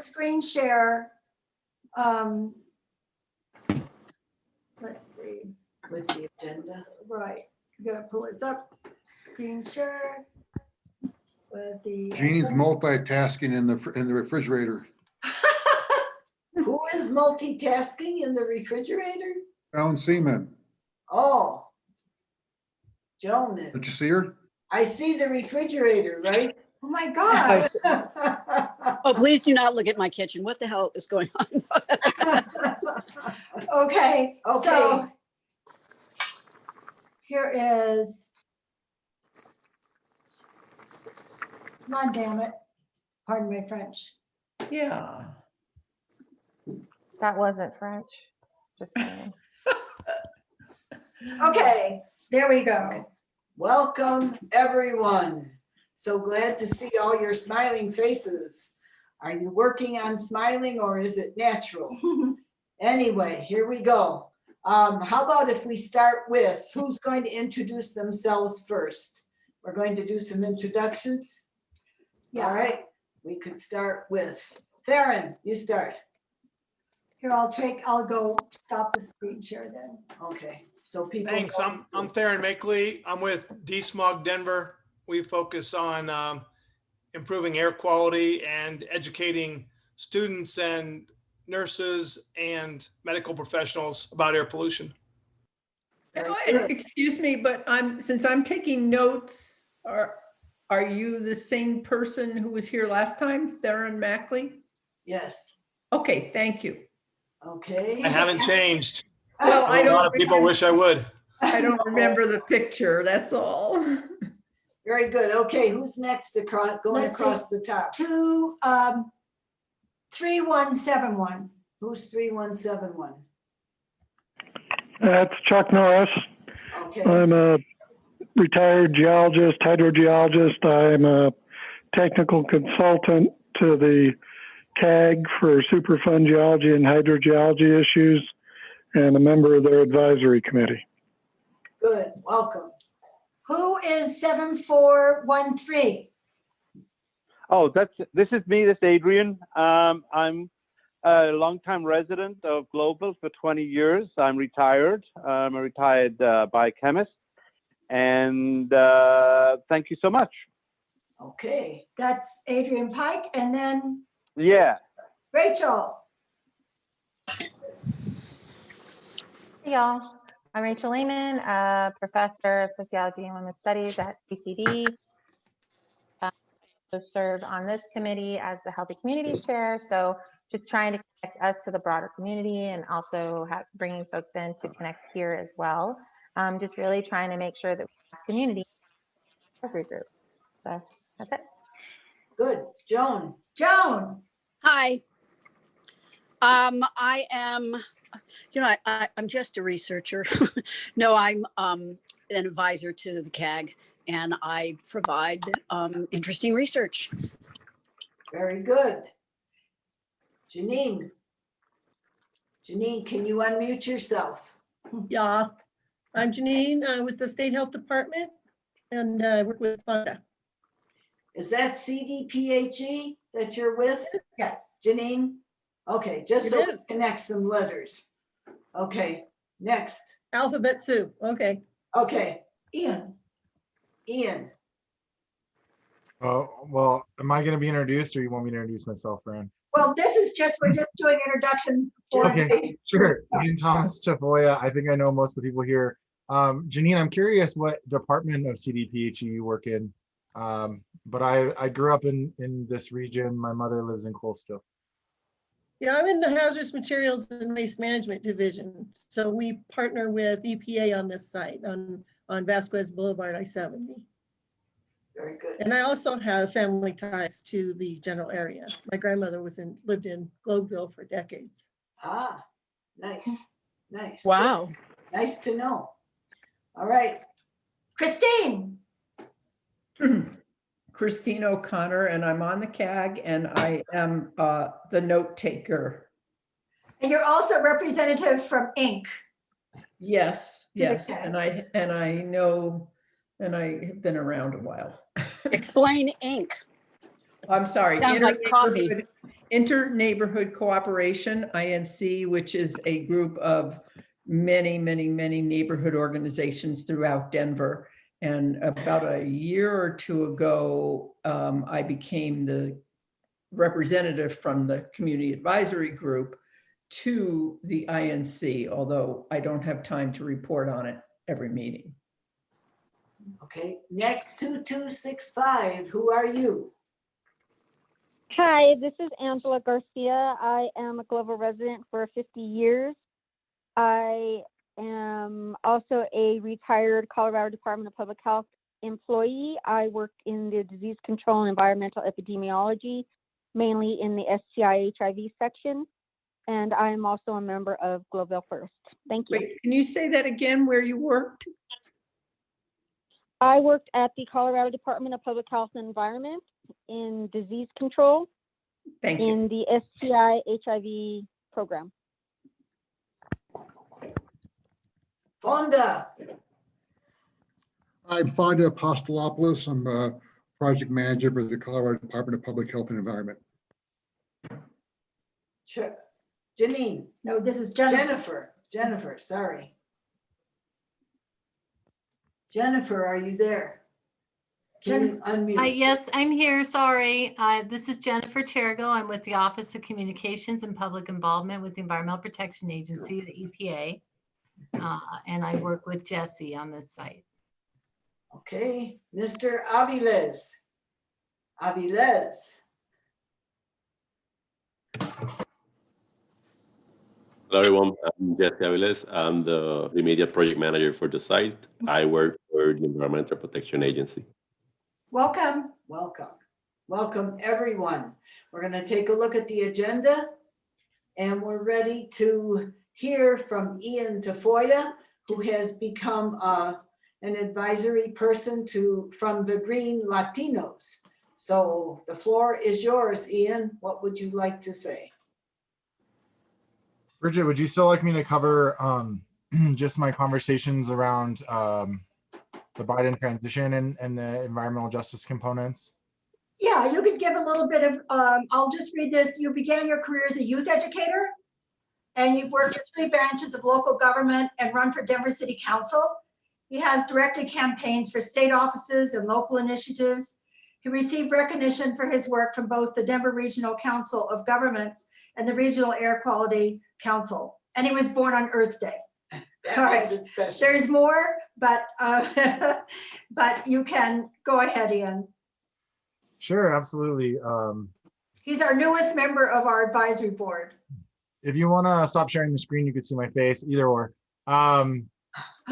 screen share. Let's see. With the agenda. Right, you gotta pull this up, screen share. With the. Jeannie's multitasking in the refrigerator. Who is multitasking in the refrigerator? Down Seaman. Oh. Joan Did you is. see her? I see the refrigerator, right? Oh my God. Oh, please do not look at my kitchen. What the hell is going on? Okay, Okay. so here is. Come on, damn it. Pardon my French. Yeah. That wasn't French, just saying. Okay, there we go. Welcome, everyone. So glad to see all your smiling faces. Are you working on smiling or is it natural? Anyway, here we go. How about if we start with who's going to introduce themselves first? We're going to do some introductions. Yeah. All right, we could start with Theron, you start. Here, I'll go stop the screen share then. Okay, so people. Thanks. I'm Theron Makeley. I'm with DSMOG Denver. We focus on improving air quality and educating students and nurses and medical professionals about air pollution. Oh, and excuse me, but since I'm taking notes, are you the same person who was here last time, Theron Mackley? Yes, Okay, thank you. okay. I haven't changed. Well, A lot of people wish I would. I don't remember the picture, that's all. Very good. Okay, who's next going Let's see. across the top? 3171. Who's 3171? That's Chuck Norris. Okay, I'm a retired geologist, hydrogeologist. I'm a technical consultant to the CAG for Superfund geology and hydrogeology issues, and a member of their advisory committee. good. Welcome. Who is 7413? Oh, this is me. This is Adrian. I'm a longtime resident of Global for 20 years. I'm retired. I'm a retired biochemist. And thank you so much. Okay, That's Adrian Pike, and then Yeah. Rachel. Hey y'all, I'm Rachel Layman, a professor of sociology and women's studies at CCD. I also serve on this committee as the Healthy Communities Chair, so just trying to connect us to the broader community and also bringing folks in to connect here as well. Just really trying to make sure that we have community advisory group. So that's it. good. Joan, Joan. Hi. I am, I'm just a researcher. No, I'm an advisor to the CAG, and I provide interesting research. very good. Janine. Janine, can you unmute yourself? Yeah, I'm Janine with the State Health Department and I work with Fonda. Is that CDPHE that you're with, Yes. Janine? Okay, just so It we is. connect some letters. Okay, next. Alphabet soup. Okay. Okay, Ian. Ian, Oh, well, am I going to be introduced or you want me to introduce myself, Fran? Well, we're just doing introductions. before Just we- Okay, sure. Ian Thomas Chafoya. I think I know most of the people here. Janine, I'm curious what department of CDPHE you work in. But I grew up in this region. My mother lives in Coalstow. Yeah, I'm in the Hazardous Materials and Waste Management Division. So we partner with EPA on this site on Vasquez Boulevard, I-70. very good. And I also have family ties to the general area. My grandmother lived in Globeville for decades. Ah, nice, nice. Wow. Nice to know. All right, Christine. Christine O'Connor, and I'm on the CAG, and I am the note taker. And you're also representative from Inc. Yes, yes, Okay. and I know, and I have been around a while. Explain ink. I'm sorry. Sounds like coffee. Inter-Neighborhood Cooperation, INC, which is a group of many neighborhood organizations throughout Denver. And about a year or two ago, I became the representative from the community advisory group to the INC, although I don't have time to report on it every meeting. Okay, next 2265, who are you? Hi, this is Angela Garcia. I am a Global resident for 50 years. I am also a retired Colorado Department of Public Health employee. I worked in the disease control and environmental epidemiology, mainly in the STI HIV section. And I am also a member of Global First. Thank you. Wait, can you say that again, where you worked? I worked at the Colorado Department of Public Health and Environment in disease control. Thank you. In the STI HIV program. Fonda. I'm Fonda Apostolopoulos. I'm a project manager for the Colorado Department of Public Health and Environment. Sure. Janine. No, this is Jennifer. Jennifer, sorry. Jennifer, are you there? Can you unmute? Yes, I'm here. Sorry. This is Jennifer Chergo. I'm with the Office of Communications and Public Involvement with the Environmental Protection Agency, the EPA. And I work with Jesse on this site. Okay, Mr. Aviles. Aviles. Hello, everyone. I'm Jesse Aviles. I'm the immediate project manager for the site. I work for the Environmental Protection Agency. Welcome. Welcome, everyone. We're going to take a look at the agenda, and we're ready to hear from Ian Tafoya, who has become an advisory person from the Green Latinos. So the floor is yours, Ian. What would you like to say? Bridget, would you still like me to cover just my conversations around the Biden transition and the environmental justice components? Yeah, you could give a little bit of, I'll just read this. You began your career as a youth educator, and you've worked in 3 branches of local government and run for Denver City Council. He has directed campaigns for state offices and local initiatives. He received recognition for his work from both the Denver Regional Council of Governments and the Regional Air Quality Council. And he was born on Earth Day. All right, there's more, but but you can go ahead, Ian. Sure, absolutely. He's our newest member of our advisory board. If you want to stop sharing the screen, you could see my face, either or. I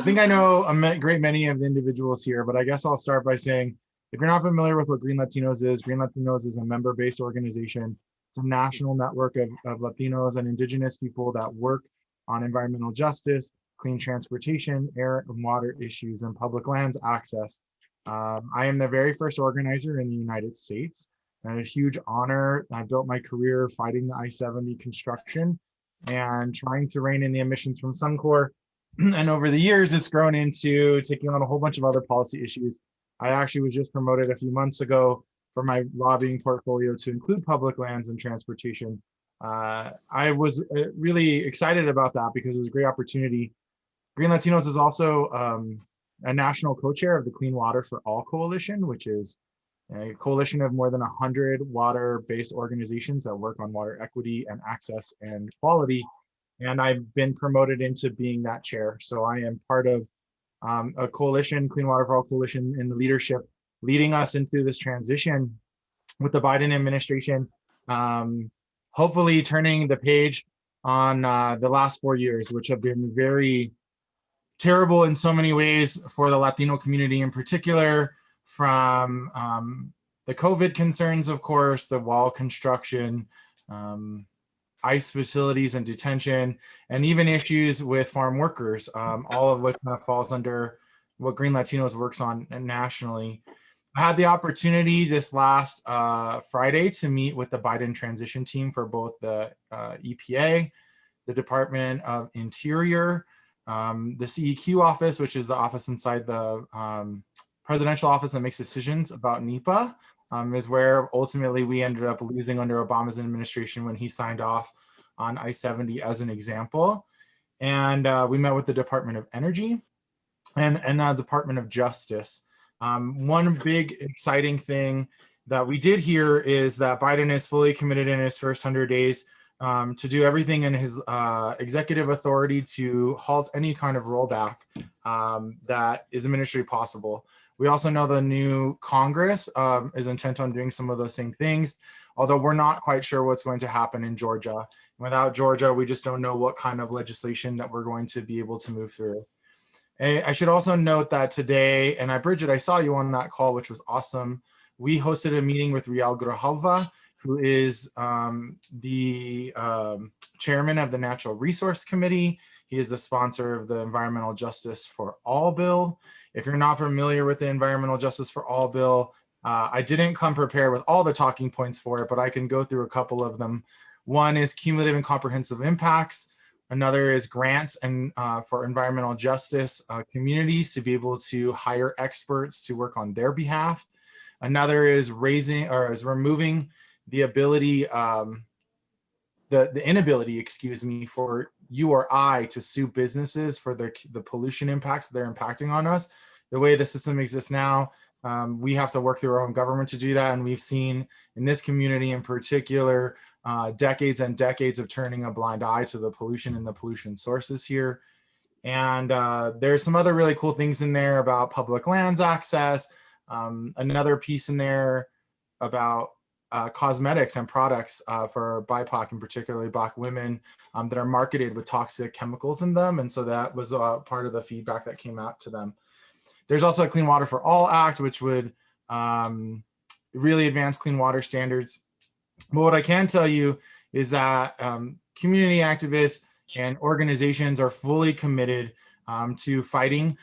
think I know a great many of the individuals here, but I guess I'll start by saying, if you're not familiar with what Green Latinos is a member-based organization. It's a national network of Latinos and Indigenous people that work on environmental justice, clean transportation, air and water issues, and public lands access. I am the very first organizer in the United States, and a huge honor. I built my career fighting the I-70 construction and trying to rein in the emissions from Suncor. And over the years, it's grown into taking on a whole bunch of other policy issues. I actually was just promoted a few months ago for my lobbying portfolio to include public lands and transportation. I was really excited about that because it was a great opportunity. Green Latinos is also a national co-chair of the Clean Water for All Coalition, which is a coalition of more than 100 water-based organizations that work on water equity and access and quality. And I've been promoted into being that chair. So I am part of a coalition, Clean Water for All Coalition, in the leadership, leading us into this transition with the Biden administration, hopefully turning the page on the last 4 years, which have been very terrible in so many ways for the Latino community in particular, from the COVID concerns, of course, the wall construction, ICE facilities and detention, and even issues with farm workers, all of which kind of falls under what Green Latinos works on nationally. I had the opportunity this last Friday to meet with the Biden transition team for both the EPA, the Department of Interior, the CEQ office, which is the office inside the presidential office that makes decisions about NEPA, is where ultimately we ended up losing under Obama's administration when he signed off on I-70 as an example. And we met with the Department of Energy and Department of Justice. One big exciting thing that we did hear is that Biden is fully committed in his first 100 days to do everything in his executive authority to halt any kind of rollback that is administratively possible. We also know the new Congress is intent on doing some of those same things, although we're not quite sure what's going to happen in Georgia. Without Georgia, we just don't know what kind of legislation that we're going to be able to move through. I should also note that today, and Bridget, I saw you on that call, which was awesome. We hosted a meeting with Rial Grijalva, who is the chairman of the Natural Resource Committee. He is the sponsor of the Environmental Justice for All bill. If you're not familiar with the Environmental Justice for All bill, I didn't come prepared with all the talking points for it, but I can go through a couple of them. One is cumulative and comprehensive impacts. Another is grants and for environmental justice communities to be able to hire experts to work on their behalf. Another is removing the ability, the inability, excuse me, for you or I to sue businesses for the pollution impacts they're impacting on us. The way the system exists now, we have to work through our own government to do that. And we've seen in this community in particular, decades and decades of turning a blind eye to the pollution and the pollution sources here. And there's some other really cool things in there about public lands access. Another piece in there about cosmetics and products for BIPOC and particularly Black women that are marketed with toxic chemicals in them. And so that was part of the feedback that came out to them. There's also a Clean Water for All Act, which would really advance clean water standards. But what I can tell you is that community activists and organizations are fully committed to fighting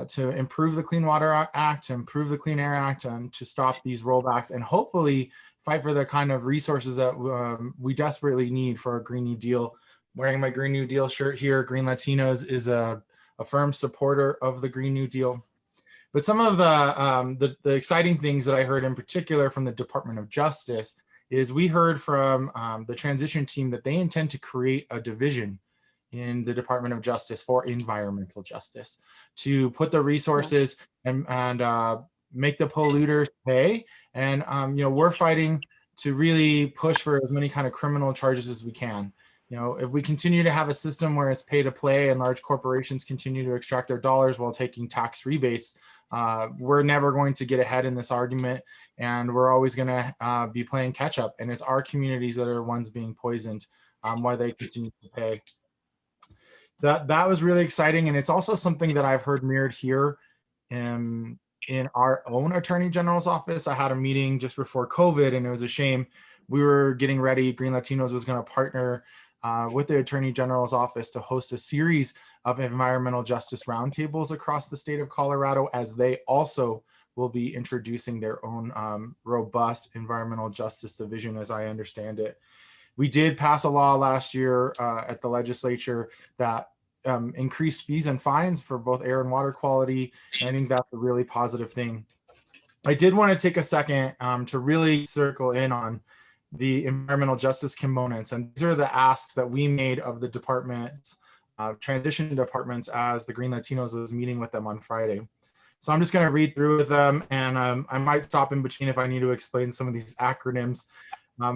to improve the Clean Water Act, to improve the Clean Air Act, and to stop these rollbacks, and hopefully fight for the kind of resources that we desperately need for a Green New Deal. Wearing my Green New Deal shirt here, Green Latinos is a firm supporter of the Green New Deal. But some of the exciting things that I heard in particular from the Department of Justice is we heard from the transition team that they intend to create a division in the Department of Justice for environmental justice to put the resources and make the polluters pay. And we're fighting to really push for as many kind of criminal charges as we can. If we continue to have a system where it's pay to play and large corporations continue to extract their dollars while taking tax rebates, we're never going to get ahead in this argument, and we're always going to be playing catch up. And it's our communities that are the ones being poisoned while they continue to pay. That was really exciting, and it's also something that I've heard mirrored here in our own Attorney General's office. I had a meeting just before COVID, and it was a shame. We were getting ready. Green Latinos was going to partner with the Attorney General's office to host a series of environmental justice roundtables across the state of Colorado, as they also will be introducing their own robust environmental justice division, as I understand it. We did pass a law last year at the legislature that increased fees and fines for both air and water quality, and I think that's a really positive thing. I did want to take a second to really circle in on the environmental justice components, and these are the asks that we made of the departments, transition departments, as the Green Latinos was meeting with them on Friday. So I'm just going to read through with them, and I might stop in between if I need to explain some of these acronyms.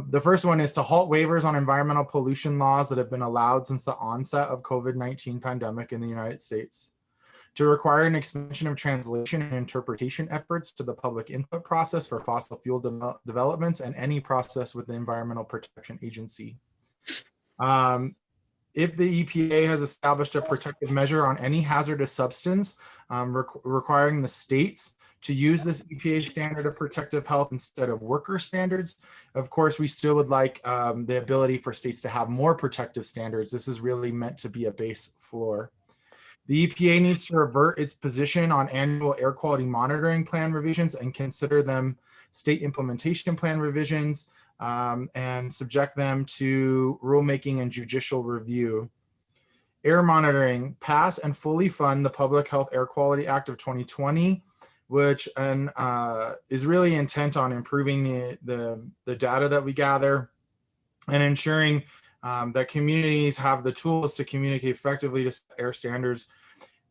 The first one is to halt waivers on environmental pollution laws that have been allowed since the onset of COVID-19 pandemic in the United States. To require an expansion of translation and interpretation efforts to the public input process for fossil fuel developments and any process with the Environmental Protection Agency. If the EPA has established a protective measure on any hazardous substance, requiring the states to use this EPA standard of protective health instead of worker standards. Of course, we still would like the ability for states to have more protective standards. This is really meant to be a base floor. The EPA needs to revert its position on annual air quality monitoring plan revisions and consider them state implementation plan revisions and subject them to rulemaking and judicial review. Air monitoring, pass and fully fund the Public Health Air Quality Act of 2020 which is really intent on improving the data that we gather and ensuring that communities have the tools to communicate effectively to air standards.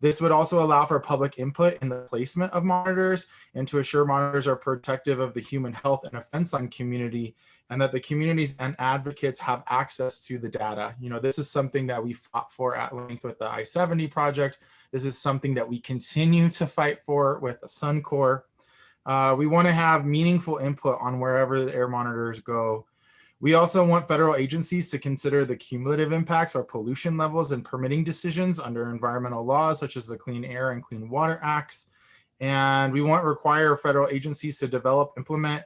This would also allow for public input in the placement of monitors and to assure monitors are protective of the human health and a fence line community, and that the communities and advocates have access to the data. You know, this is something that we fought for at length with the I-70 project. This is something that we continue to fight for with Suncor. We want to have meaningful input on wherever the air monitors go. We also want federal agencies to consider the cumulative impacts or pollution levels and permitting decisions under environmental laws, such as the Clean Air and Clean Water Acts. And we want to require federal agencies to develop, implement,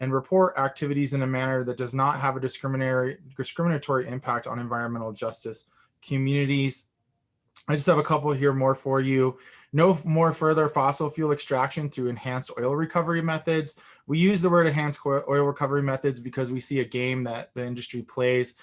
and report activities in a manner that does not have a discriminatory impact on environmental justice communities. I just have a couple here more for you. No more further fossil fuel extraction through enhanced oil recovery methods. We use the word enhanced oil recovery methods because we see a game that the industry plays,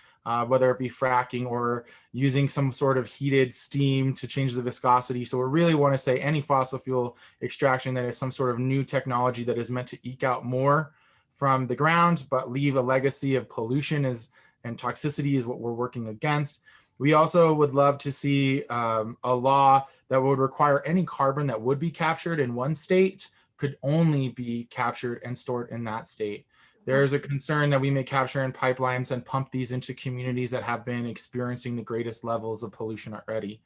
whether it be fracking or using some sort of heated steam to change the viscosity. So we really want to say any fossil fuel extraction that is some sort of new technology that is meant to eke out more from the ground, but leave a legacy of pollution and toxicity is what we're working against. We also would love to see a law that would require any carbon that would be captured in one state could only be captured and stored in that state. There is a concern that we may capture in pipelines and pump these into communities that have been experiencing the greatest levels of pollution already.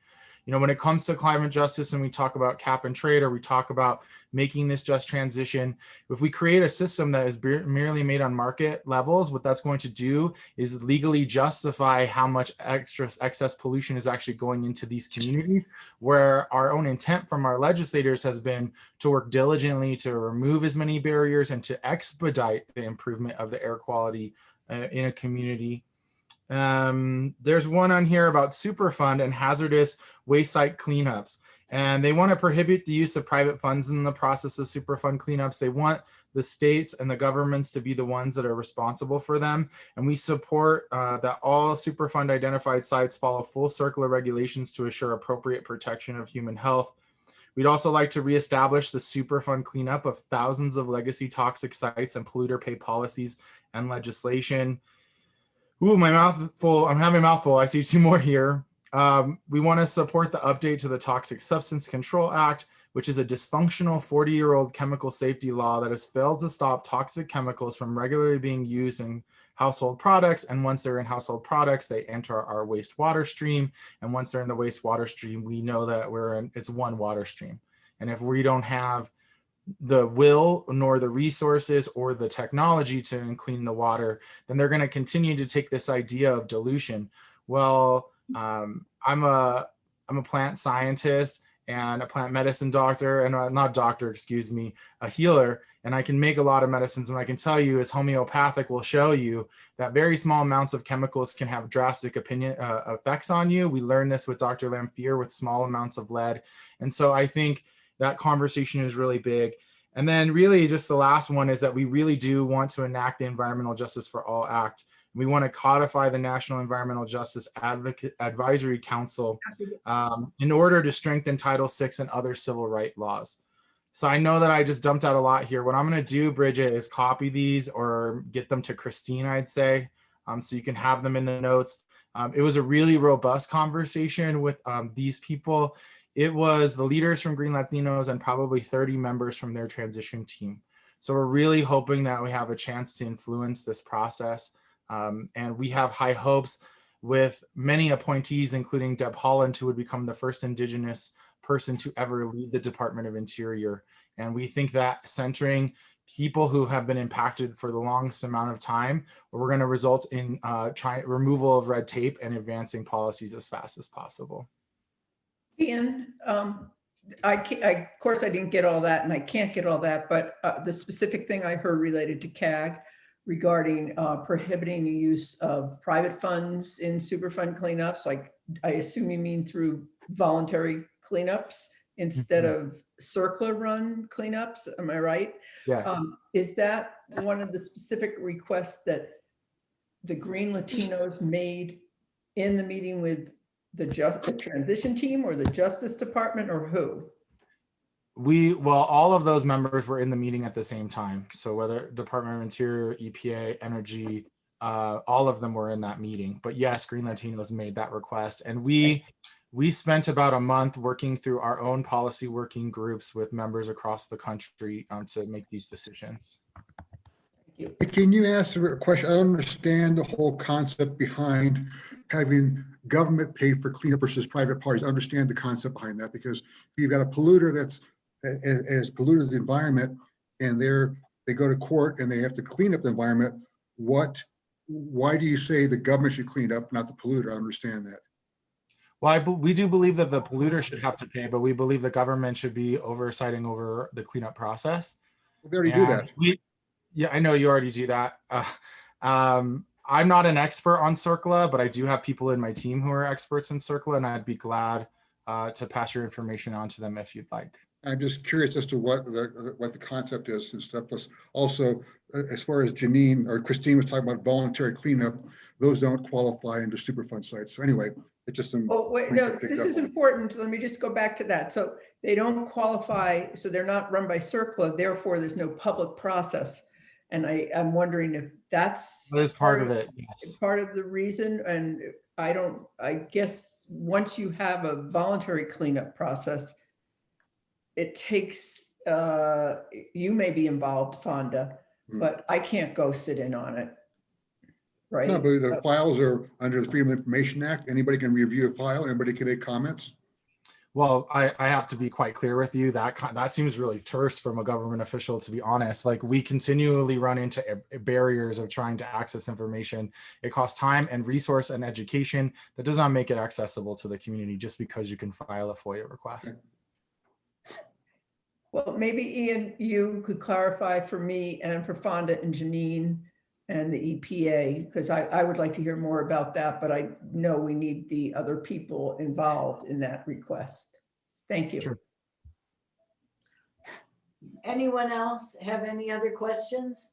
You know, when it comes to climate justice and we talk about cap and trade, or we talk about making this just transition, if we create a system that is merely made on market levels, what that's going to do is legally justify how much excess pollution is actually going into these communities, where our own intent from our legislators has been to work diligently to remove as many barriers and to expedite the improvement of the air quality in a community. There's one on here about Superfund and hazardous waste site cleanups. And they want to prohibit the use of private funds in the process of Superfund cleanups. They want the states and the governments to be the ones that are responsible for them. And we support that all Superfund identified sites follow full circle of regulations to assure appropriate protection of human health. We'd also like to reestablish the Superfund cleanup of thousands of legacy toxic sites and polluter pay policies and legislation. Ooh, my mouth full. I'm having a mouthful. I see two more here. We want to support the update to the Toxic Substance Control Act, which is a dysfunctional 40-year-old chemical safety law that has failed to stop toxic chemicals from regularly being used in household products. And once they're in household products, they enter our wastewater stream. And once they're in the wastewater stream, we know that it's one water stream. And if we don't have the will nor the resources or the technology to clean the water, then they're going to continue to take this idea of dilution. Well, I'm a plant scientist and a plant medicine doctor, and not doctor, excuse me, a healer, and I can make a lot of medicines, and I can tell you, as homeopathic will show you, that very small amounts of chemicals can have drastic effects on you. We learned this with Dr. Lamphere with small amounts of lead. And so I think that conversation is really big. And then really just the last one is that we really do want to enact the Environmental Justice for All Act. We want to codify the National Environmental Justice Advisory Council in order to strengthen Title VI and other civil rights laws. So I know that I just dumped out a lot here. What I'm going to do, Bridget, is copy these or get them to Christine, I'd say, so you can have them in the notes. It was a really robust conversation with these people. It was the leaders from Green Latinos and probably 30 members from their transition team. So we're really hoping that we have a chance to influence this process. And we have high hopes with many appointees, including Deb Holland, who would become the first Indigenous person to ever lead the Department of Interior. And we think that centering people who have been impacted for the longest amount of time, we're going to result in removal of red tape and advancing policies as fast as possible. Ian, of course I didn't get all that, and I can't get all that, but the specific thing I heard related to CAG regarding prohibiting the use of private funds in Superfund cleanups, like I assume you mean through voluntary cleanups instead of CERCLA run cleanups, am I right? Yes. Is that one of the specific requests that the Green Latinos made in the meeting with the transition team or the Justice Department, or who? Well, all of those members were in the meeting at the same time. So whether Department of Interior, EPA, Energy, all of them were in that meeting. But yes, Green Latinos made that request. And we spent about a month working through our own policy working groups with members across the country to make these decisions. Can you answer a question? I don't understand the whole concept behind having government pay for cleanup versus private parties. I understand the concept behind that, because if you've got a polluter that's has polluted the environment and they go to court and they have to clean up the environment, why do you say the government should clean up, not the polluter? I understand that. Well, we do believe that the polluter should have to pay, but we believe the government should be oversighting over the cleanup process. They already do that. Yeah, I know you already do that. I'm not an expert on CERCLA, but I do have people in my team who are experts in CERCLA, and I'd be glad to pass your information on to them if you'd like. I'm just curious as to what the concept is and stuff. Plus, also, as far as Janine or Christine was talking about voluntary cleanup, those don't qualify under Superfund sites. So anyway, it's just some. Oh, wait, no, this is important. Let me just go back to that. So they don't qualify, so they're not run by CERCLA, therefore there's no public process. And I'm wondering if that is part of it. Yes. Part of the reason. And I guess once you have a voluntary cleanup process, it takes, you may be involved, Fonda, but I can't go sit in on it. Right. No, but the files are under the Freedom of Information Act. Anybody can review a file. Anybody can make comments. Well, I have to be quite clear with you. That seems really terse from a government official, to be honest. Like, we continually run into barriers of trying to access information. It costs time and resource and education. That does not make it accessible to the community just because you can file a FOIA request. Well, maybe Ian, you could clarify for me and for Fonda and Janine and the EPA, because I would like to hear more about that, but I know we need the other people involved in that request. Thank you. Sure. Anyone else have any other questions?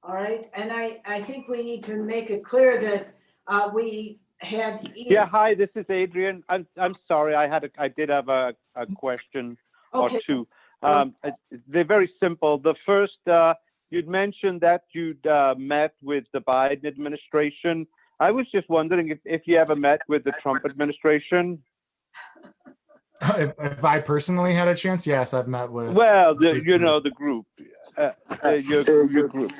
All right, and I think we need to make it clear that we had Ian. Yeah, hi, this is Adrian. I'm sorry, I did have a question or two. They're very simple. The first, you'd mentioned that you'd met with the Biden administration. I was just wondering if you ever met with the Trump administration. If I personally had a chance, yes, I've met with. Well, the group, your group,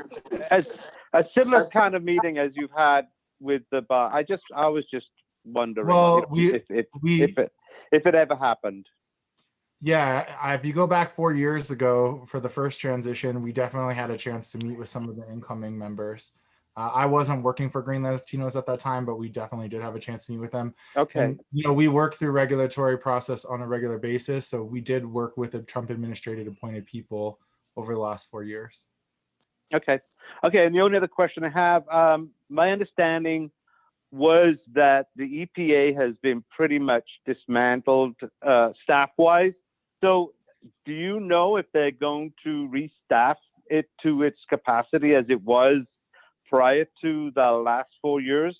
as a similar kind of meeting as you've had with the Biden. I was just wondering, well, if it ever happened. Yeah, if you go back 4 years ago for the first transition, we definitely had a chance to meet with some of the incoming members. I wasn't working for Green Latinos at that time, but we definitely did have a chance to meet with them. Okay. And, we work through regulatory process on a regular basis. So we did work with the Trump administrative appointed people over the last 4 years. Okay. And the only other question I have, my understanding was that the EPA has been pretty much dismantled staff-wise. So do you know if they're going to restaff it to its capacity as it was prior to the last 4 years?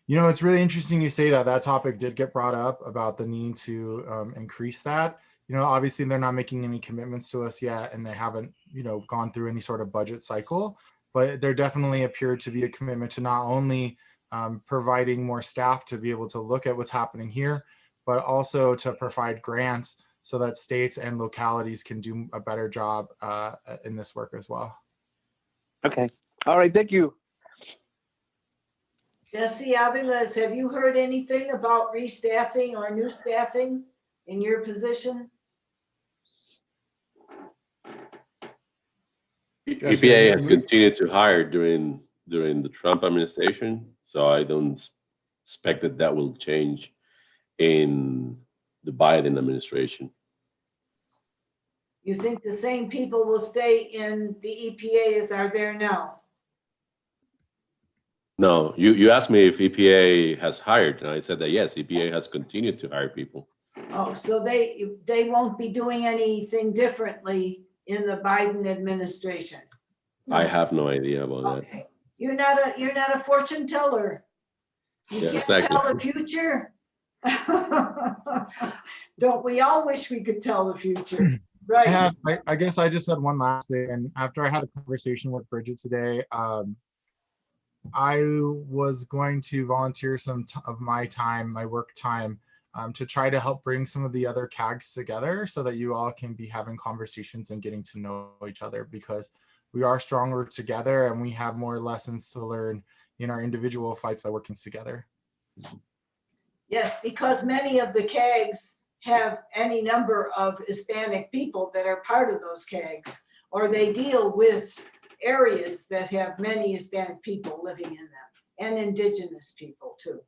It's really interesting you say that. That topic did get brought up about the need to increase that. Obviously they're not making any commitments to us yet, and they haven't, gone through any sort of budget cycle, but there definitely appeared to be a commitment to not only providing more staff to be able to look at what's happening here, but also to provide grants so that states and localities can do a better job in this work as well. Okay. All right. Thank you. Jesse Aviles, have you heard anything about restaffing or new staffing in your position? EPA has continued to hire during the Trump administration, so I don't expect that will change in the Biden administration. You think the same people will stay in the EPA as are there now? No, you asked me if EPA has hired, and I said that yes, EPA has continued to hire people. Oh, so they won't be doing anything differently in the Biden administration? I have no idea about that. You're not a fortune teller. You Yeah, can't exactly. tell the future. Don't we all wish we could tell the future? Right. I guess I just had one last thing. And after I had a conversation with Bridget today, I was going to volunteer some of my time, my work time, to try to help bring some of the other CAGs together so that you all can be having conversations and getting to know each other, because we are stronger together and we have more lessons to learn in our individual fights by working together. Yes, because many of the CAGs have any number of Hispanic people that are part of those CAGs, or they deal with areas that have many Hispanic people living in them, and indigenous people too.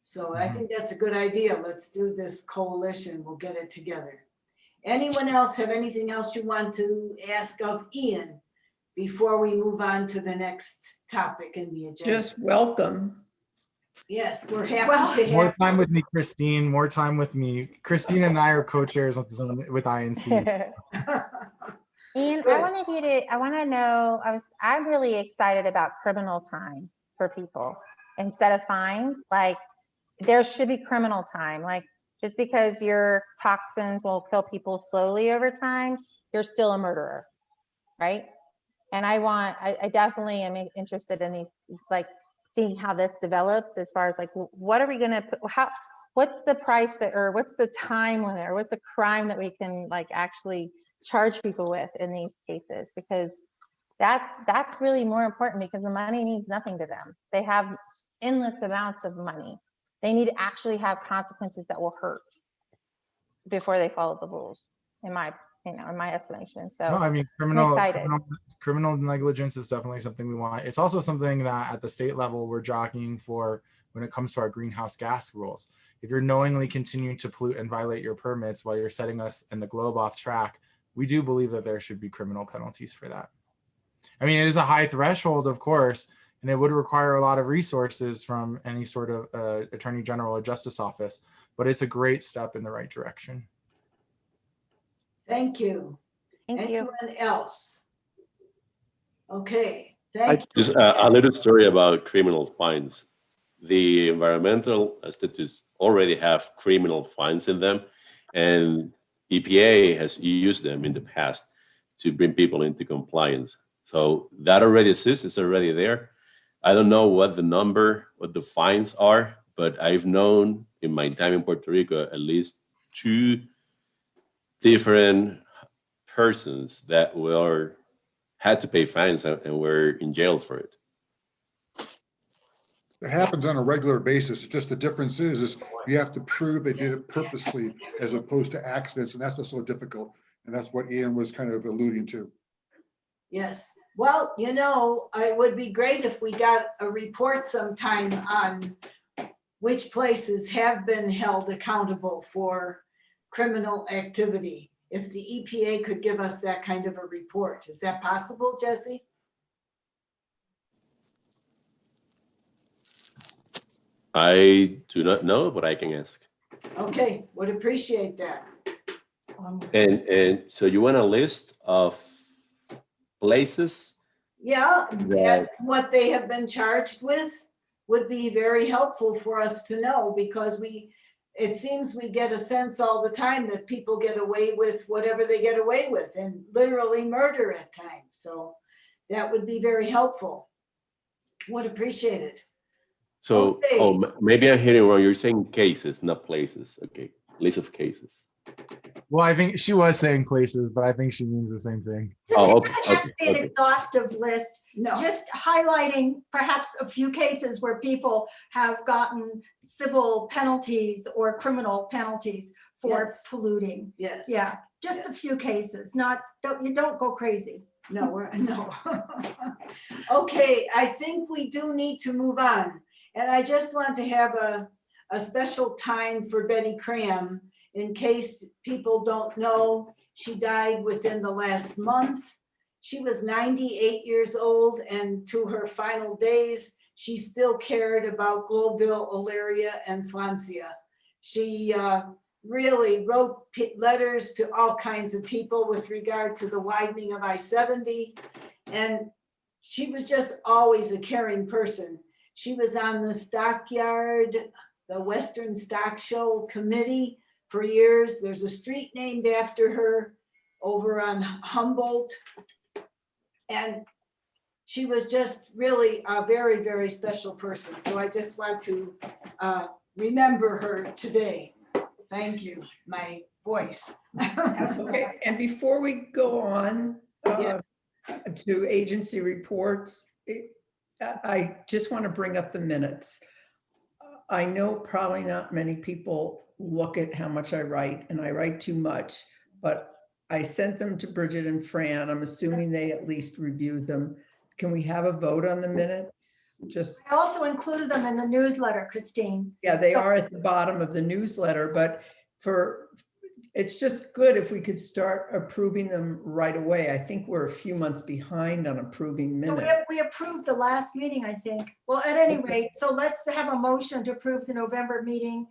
So I think that's a good idea. Let's do this coalition. We'll get it together. Anyone else have anything else you want to ask of Ian before we move on to the next topic in the agenda? Just welcome. Yes, we're happy to More have time with me, Christine. More time with me. Christine and I are co-chairs with INC. Ian, I want to know, I'm really excited about criminal time for people instead of fines. Like, there should be criminal time. Like, just because your toxins will kill people slowly over time, you're still a murderer, right? And I definitely am interested in these, like, seeing how this develops as far as like, what are we going to put, what's the price that, or what's the time limit, or what's the crime that we can like actually charge people with in these cases? Because that's really more important, because the money means nothing to them. They have endless amounts of money. They need to actually have consequences that will hurt before they follow the rules, in my estimation. So No, I mean, I'm excited. criminal negligence is definitely something we want. It's also something that at the state level we're jockeying for when it comes to our greenhouse gas rules. If you're knowingly continuing to pollute and violate your permits while you're setting us and the globe off track, we do believe that there should be criminal penalties for that. I mean, it is a high threshold, of course, and it would require a lot of resources from any sort of attorney general or justice office, but it's a great step in the right direction. Thank you. Anyone else? Okay, thank you. Just a little story about criminal fines. The environmental statutes already have criminal fines in them, and EPA has used them in the past to bring people into compliance. So that already exists, it's already there. I don't know what the fines are, but I've known in my time in Puerto Rico at least 2 different persons that had to pay fines and were in jail for it. It happens on a regular basis. Just the difference is you have to prove they did it purposely as opposed to accidents, and that's what's so difficult. And that's what Ian was kind of alluding to. Yes. Well, it would be great if we got a report sometime on which places have been held accountable for criminal activity. If the EPA could give us that kind of a report. Is that possible, Jesse? I do not know, but I can ask. Okay, would appreciate that. And so you want a list of places? Yeah, and what they have been charged with would be very helpful for us to know, because it seems we get a sense all the time that people get away with whatever they get away with, and literally murder at times. So that would be very helpful. Would appreciate it. So, okay. Maybe I'm hearing wrong. You're saying cases, not places. Okay, list of cases. Well, I think she was saying places, but I think she means the same thing. It doesn't have to be an exhaustive list. No. Just highlighting perhaps a few cases where people have gotten civil penalties or criminal penalties for polluting. Yes. Yeah, just a few cases. You don't go crazy. No, no. Okay, I think we do need to move on. And I just want to have a special time for Betty Cram. In case people don't know, she died within the last month. She was 98 years old, and to her final days, she still cared about Globeville, Elyria, and Swansea. She really wrote letters to all kinds of people with regard to the widening of I-70, and she was just always a caring person. She was on the stockyard the Western Stock Show Committee for years. There's a street named after her over on Humboldt. And she was just really a very, very special person. So I just want to remember her today. Thank you, my voice. Okay, and before we go on Yeah. to agency reports, I just want to bring up the minutes. I know probably not many people look at how much I write, and I write too much, but I sent them to Bridget and Fran. I'm assuming they at least reviewed them. Can we have a vote on the minutes? Just, I also included them in the newsletter, Christine. yeah, they are at the bottom of the newsletter, but it's just good if we could start approving them right away. I think we're a few months behind on approving No, minutes. We approved the last meeting, I think. Well, at any Okay. rate, so let's have a motion to approve the November meeting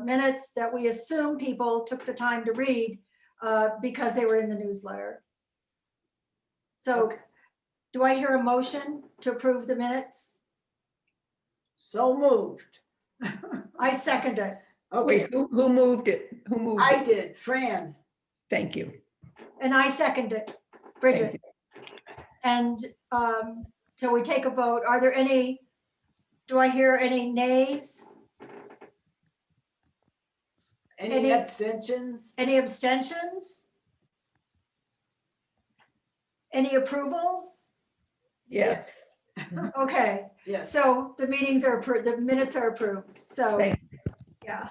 minutes that we assume people took the time to read because they were in the newsletter. So do I hear a motion to approve the minutes? So moved. I second it. Okay, Wait, who moved it? Who moved I it? did, Fran. Thank you. And I second it, Thank Bridget. you. And so we take a vote. Are there any, do I hear any nays? Any abstentions? Any abstentions? Any approvals? Yes. Okay, Yes. so the meetings are approved, the minutes are approved, so, Thank yeah.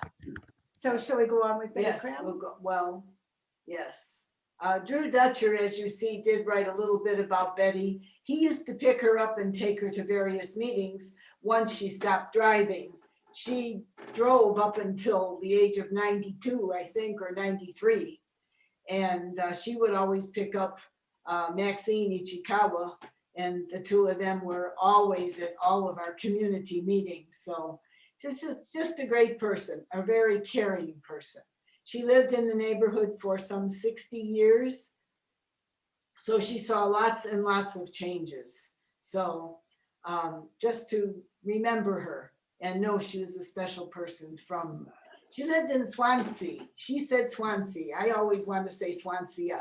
So shall we go on with Betty Yes, Cram? we'll go, well, yes. Drew Dutcher, as you see, did write a little bit about Betty. He used to pick her up and take her to various meetings once she stopped driving. She drove up until the age of 92, I think, or 93. And she would always pick up Maxine Ichikawa, and the two of them were always at all of our community meetings. So just a great person, a very caring person. She lived in the neighborhood for some 60 years. So she saw lots and lots of changes. So just to remember her and know she was a special person from, she lived in Swansea. She said Swansea. I always want to say Swansea.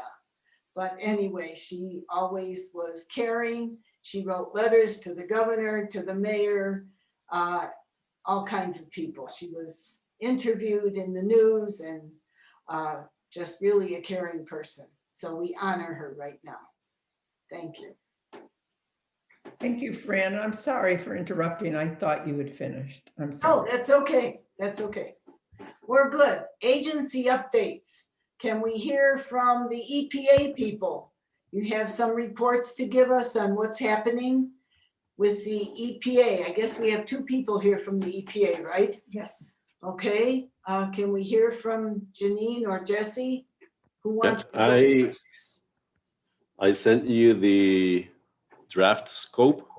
But anyway, she always was caring. She wrote letters to the governor, to the mayor, all kinds of people. She was interviewed in the news and just really a caring person. So we honor her right now. Thank you. Thank you, Fran. I'm sorry for interrupting. I thought you had finished. I'm Oh, sorry. that's okay. That's okay. We're good. Agency updates. Can we hear from the EPA people? You have some reports to give us on what's happening with the EPA. I guess we have two people here from the EPA, right? Yes. Okay. Can we hear from Janine or Jesse? Who Yeah, wants? to go? I sent you the draft scope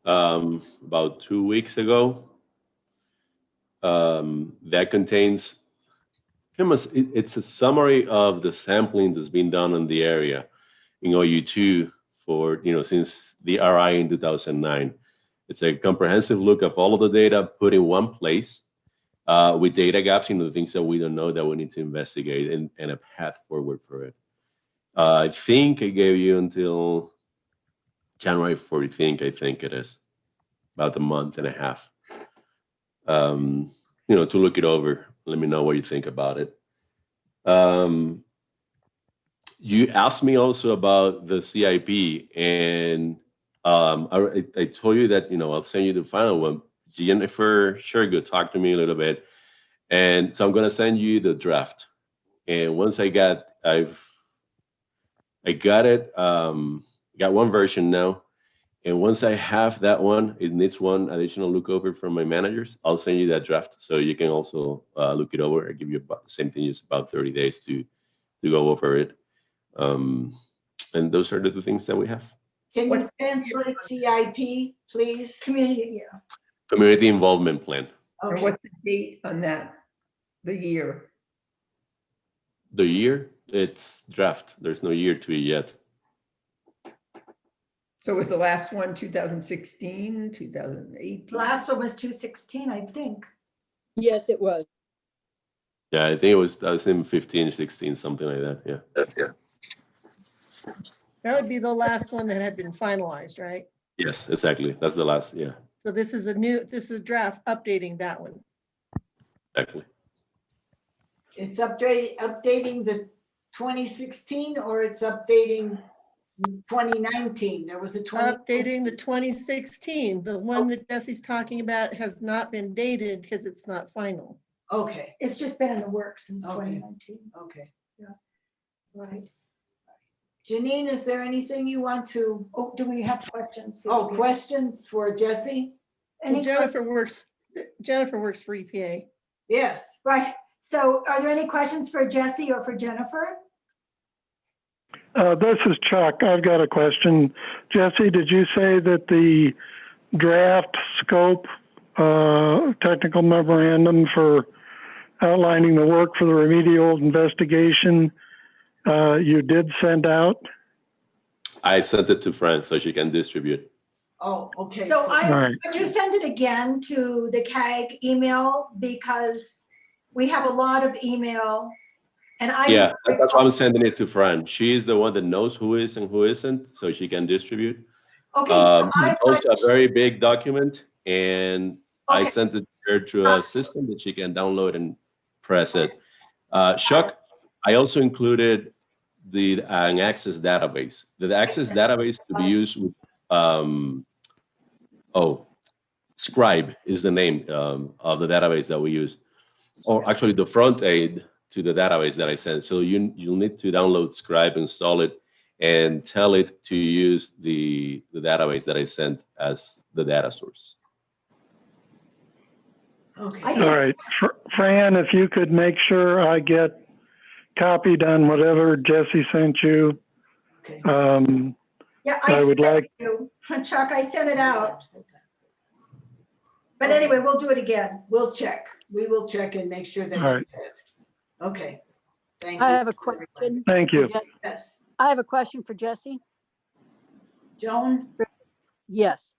about 2 weeks ago. That contains, it's a summary of the sampling that's been done in the area in OU2 for, since the RI in 2009. It's a comprehensive look of all of the data put in one place with data gaps, the things that we don't know that we need to investigate and a path forward for it. I think I gave you until January 14th, I think it is, about a month and a half, to look it over. Let me know what you think about it. You asked me also about the CIP, and I told you that, I'll send you the final one. Jennifer Shergood talked to me a little bit, and so I'm going to send you the draft. And once I got it, got one version now. And once I have that one, it needs one additional look over from my managers. I'll send you that draft so you can also look it over. I give you about the same thing, just about 30 days to go over it. And those are the two things that we have. Can you translate CIP, please? Community, yeah. Community involvement plan. And Okay. what's the date on that? The year? The year, it's draft. There's no year to it yet. So was the last one 2016, 2018? The last one was 216, I think. Yes, it was. Yeah, I think it was 2015, 16, something like that. Yeah. That would be the last one that had been finalized, right? Yes, exactly. That's the last. Yeah, So this is a draft updating that one. exactly. It's updating the 2016 or it's updating 2019? There was a 20. Updating the 2016. The one that Jesse's talking about has not been dated because it's not final. Okay, It's just been in the works since Okay. 2019. okay. Right. Janine, is there anything you want to? Oh, do we have questions? Oh, question for Jesse? Well, Any Jennifer works for EPA. Yes. Right. So are there any questions for Jesse or for Jennifer? This is Chuck. I've got a question. Jesse, did you say that the draft scope technical memorandum for outlining the work for the remedial investigation you did send out? I sent it to Fran so she can distribute. Oh, okay. So Right. would you send it again to the CAG email because we have a lot of email and I. Yeah, that's why I'm sending it to Fran. She's the one that knows who is and who isn't, so she can distribute. Okay. So It's also a very big document, and I Okay. sent it to her through a system that she can download and press it. Chuck, I also included an Access database. The Access database to be used with, Scribe is the name of the database that we use, or actually the front end to the database that I sent. So you'll need to download Scribe, install it, and tell it to use the database that I sent as the data source. Okay. All right. Fran, if you could make sure I get copied on whatever Jesse sent you. Okay. Yeah, I would like. Chuck, I sent it out. But anyway, we'll do it again. We'll check. We will check and make sure that All you right. get it. Okay. Thank you. I have a question. Thank you. for Jesse. Yes. I have a question for Jesse. Joan? Yes.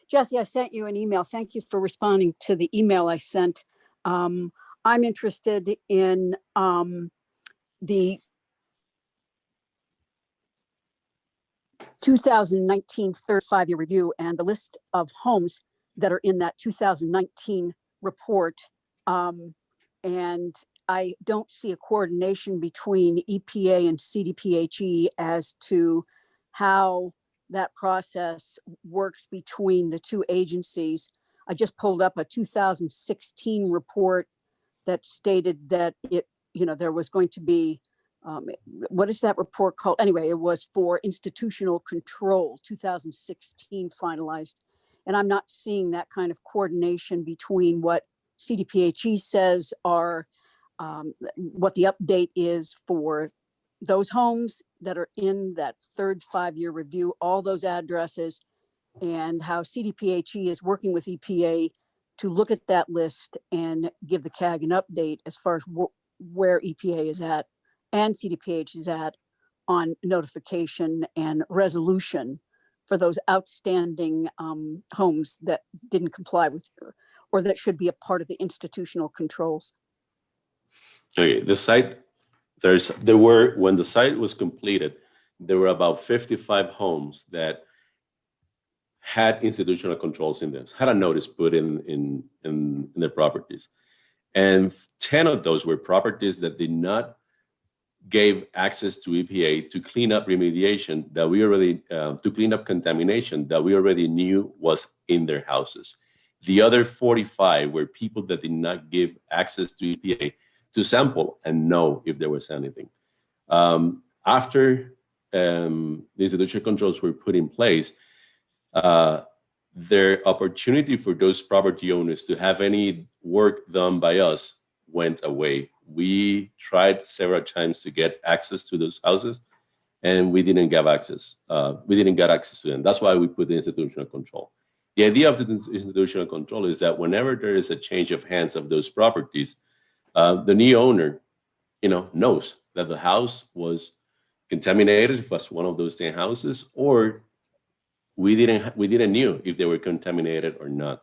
Jesse, I sent you an email. Thank you for responding to the email I sent. I'm interested in the 2019 third five-year review and the list of homes that are in that 2019 report. And I don't see a coordination between EPA and CDPHE as to how that process works between the two agencies. I just pulled up a 2016 report that stated that there was going to be, what is that report called? Anyway, it was for institutional control, 2016 finalized. And I'm not seeing that kind of coordination between what CDPHE says are, what the update is for those homes that are in that third five-year review, all those addresses, and how CDPHE is working with EPA to look at that list and give the CAG an update as far as where EPA is at and CDPH is at on notification and resolution for those outstanding homes that didn't comply with or that should be a part of the institutional controls. Okay, the site, when the site was completed, there were about 55 homes that had institutional controls in them, had a notice put in their properties. And 10 of those were properties that did not give access to EPA to clean up remediation that we already, to clean up contamination that we already knew was in their houses. The other 45 were people that did not give access to EPA to sample and know if there was anything. After the institutional controls were put in place, their opportunity for those property owners to have any work done by us went away. We tried several times to get access to those houses, and we didn't get access. We didn't get access to them. That's why we put the institutional control. The idea of the institutional control is that whenever there is a change of hands of those properties, the new owner, knows that the house was contaminated, if it was one of those 10 houses, or we didn't knew if they were contaminated or not.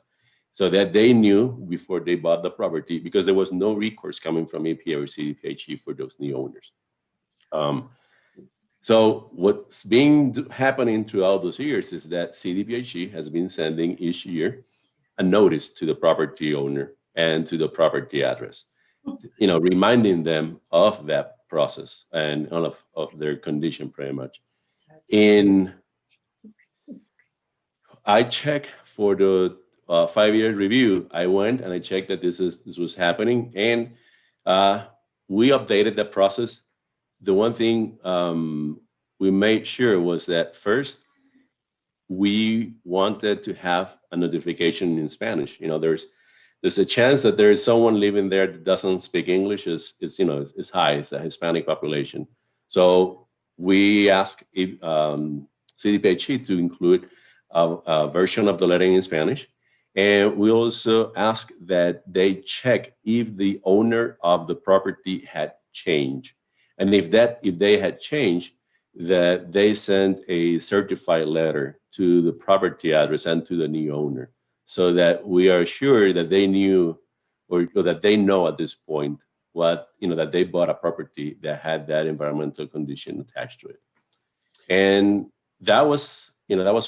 So that they knew before they bought the property, because there was no recourse coming from EPA or CDPHE for those new owners. So what's been happening throughout those years is that CDPHE has been sending each year a notice to the property owner and to the property address, reminding them of that process and all of their condition pretty much. I checked for the 5-year review. I went and I checked that this was happening, and we updated the process. The one thing we made sure was that first we wanted to have a notification in Spanish. There's a chance that there is someone living there that doesn't speak English. Is high. It's a Hispanic population. So we asked CDPHE to include a version of the letter in Spanish. And we also ask that they check if the owner of the property had changed. And if they had changed, that they send a certified letter to the property address and to the new owner, so that we are sure that they knew or that they know at this point that they bought a property that had that environmental condition attached to it. And that was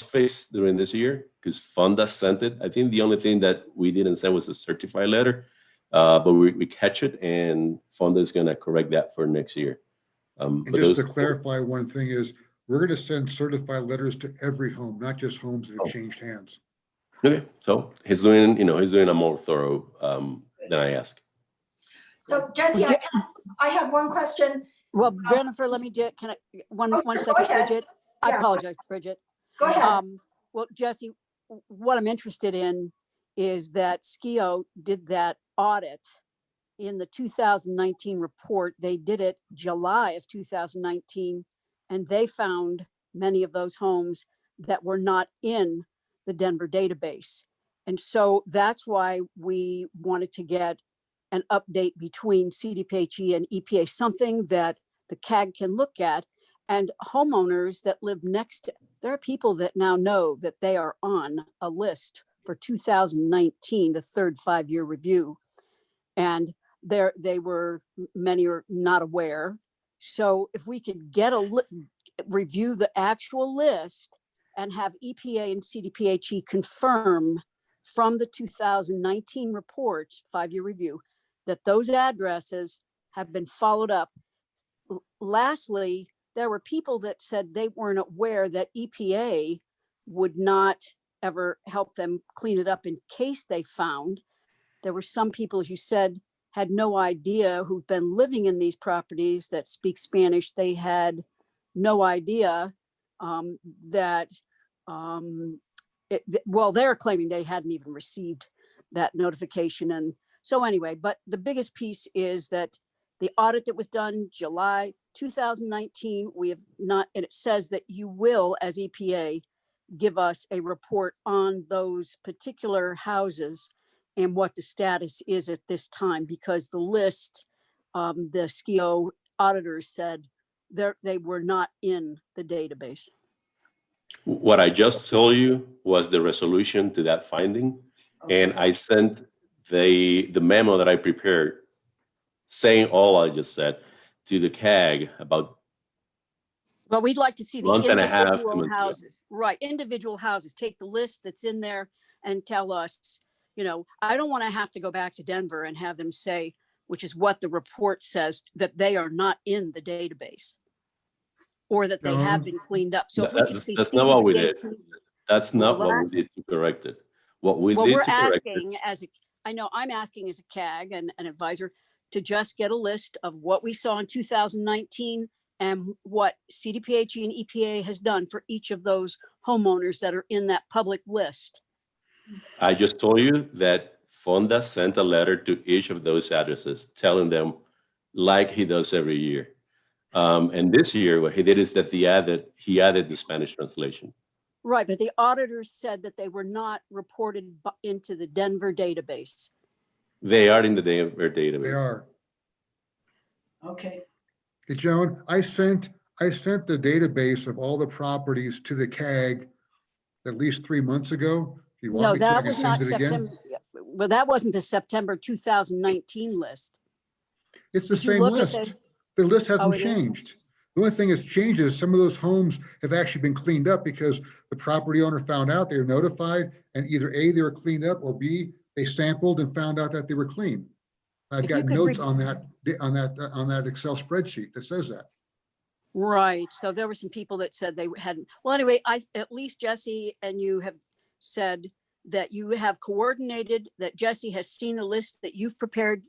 fixed during this year because Fonda sent it. I think the only thing that we didn't send was a certified letter, but we catch it, and Fonda is going to correct that for next year. And just to clarify, one thing is we're going to send certified letters to every home, not just homes that have changed hands. Okay, so he's doing a more thorough than I asked. So Jesse, I have one question. Well, Jennifer, let me get, can I, one second, Bridget? I apologize, Bridget. Go ahead. Well, Jesse, what I'm interested in is that SKIO did that audit in the 2019 report. They did it July of 2019, and they found many of those homes that were not in the Denver database. And so that's why we wanted to get an update between CDPHE and EPA, something that the CAG can look at, and homeowners that live next. There are people that now know that they are on a list for 2019, the third 5-year review. And many are not aware. So if we could get review the actual list and have EPA and CDPHE confirm from the 2019 reports, 5-year review, that those addresses have been followed up. Lastly, there were people that said they weren't aware that EPA would not ever help them clean it up in case they found. There were some people, as you said, had no idea, who've been living in these properties that speak Spanish. They had no idea they're claiming they hadn't even received that notification. And so anyway, but the biggest piece is that the audit that was done July 2019, we have not, and it says that you will, as EPA, give us a report on those particular houses and what the status is at this time, because the list, the SKIO auditors said they were not in the database. What I just told you was the resolution to that finding. Okay. And I sent the memo that I prepared saying all I just said to the CAG about. Well, we'd like to see the month and a half, individual houses, right? Individual houses. Take the list that's in there and tell us, I don't want to have to go back to Denver and have them say, which is what the report says, that they are not in the database or that they have been cleaned up. So if we could see, that's not what we did. That's not what we did to correct it. What we did to correct it. I'm asking as a CAG and an advisor to just get a list of what we saw in 2019 and what CDPHE and EPA has done for each of those homeowners that are in that public list. I just told you that Fonda sent a letter to each of those addresses telling them, like he does every year. And this year, what he did is that he added the Spanish translation. Right, but the auditors said that they were not reported into the Denver database. They are in the Denver database. They are. Okay. Hey, Joan, I sent I sent the database of all the properties to the CAG at least 3 months ago. If you want No, me to, I that can was send not it again. September. Well, that wasn't the September 2019 list. It's the Did you same look at list. The list Oh, hasn't it is? changed. The only thing that's changed is some of those homes have actually been cleaned up because the property owner found out, they were notified, and either A, they were cleaned up, or B, they sampled and found out that they were clean. I've If you got could notes read- on that Excel spreadsheet that says that. Right. So there were some people that said they hadn't. Well, anyway, at least Jesse and you have said that you have coordinated, that Jesse has seen the list that you've prepared,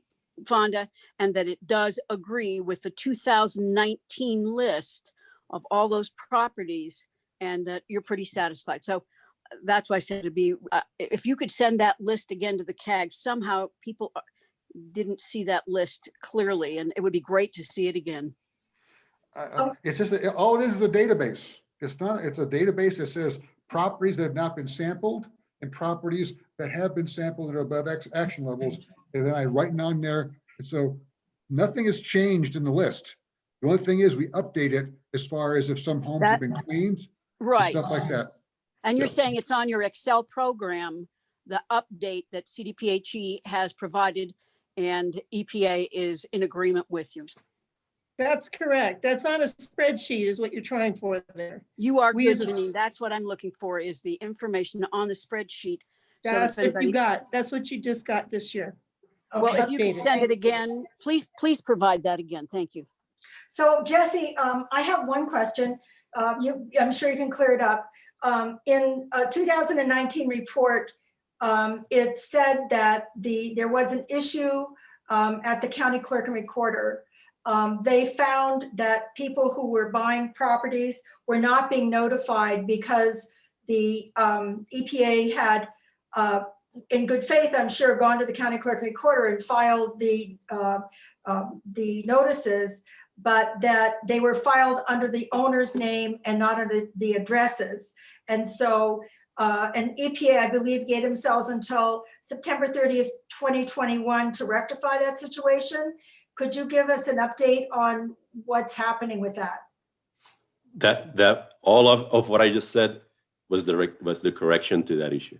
Fonda, and that it does agree with the 2019 list of all those properties, and that you're pretty satisfied. So that's why I said it'd be, if you could send that list again to the CAG, somehow people didn't see that list clearly, and it would be great to see it again. It's just, all it is a database. It's not, it's a database that says properties that have not been sampled and properties that have been sampled that are above action levels. And then I write on there. And so nothing has changed in the list. The only thing is we update it as far as if some homes have been cleaned, and Right. stuff like that. And you're Yeah. saying it's on your Excel program, the update that CDPHE has provided, and EPA is in agreement with you. That's correct. That's on a spreadsheet is what you're trying for there. You are We good, use a- Janine. That's what I'm looking for, is the information on the spreadsheet. So That's if what you anybody, got. That's what you just got this year. well, if you could Updated. send it again, please provide that again. Thank you. So Jesse, I have one question. I'm sure you can clear it up. In a 2019 report, it said that there was an issue at the county clerk and recorder. They found that people who were buying properties were not being notified because the EPA had, in good faith, I'm sure, gone to the county clerk and recorder and filed the notices, but that they were filed under the owner's name and not under the addresses. And so, and EPA, I believe, gave themselves until September 30th, 2021 to rectify that situation. Could you give us an update on what's happening with that? That all of what I just said was the correction to that issue.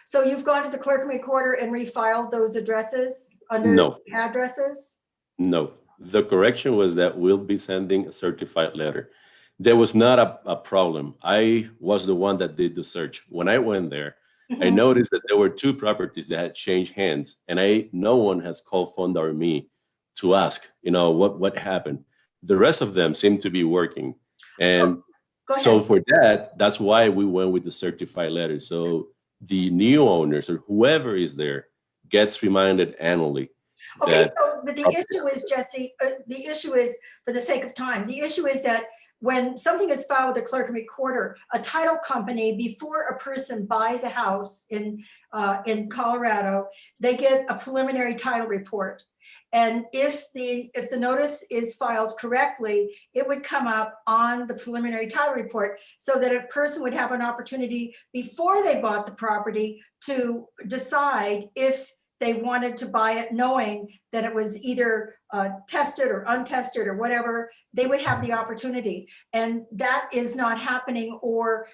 So you've gone to the clerk and recorder and refiled those addresses under No. addresses? No, the correction was that we'll be sending a certified letter. There was not a problem. I was the one that did the search. When I went there, I noticed that there were 2 properties that had changed hands, and no one has called Fonda or me to ask, what happened. The rest of them seem to be working. And so for that's why we went with the certified letter. So the new owners or whoever is there gets reminded annually. Okay, so but the issue is, Jesse, the issue is, for the sake of time, the issue is that when something is filed with the clerk and recorder, a title company, before a person buys a house in Colorado, they get a preliminary title report. And if the notice is filed correctly, it would come up on the preliminary title report so that a person would have an opportunity before they bought the property to decide if they wanted to buy it, knowing that it was either tested or untested or whatever. They would have the opportunity. And that is not happening, or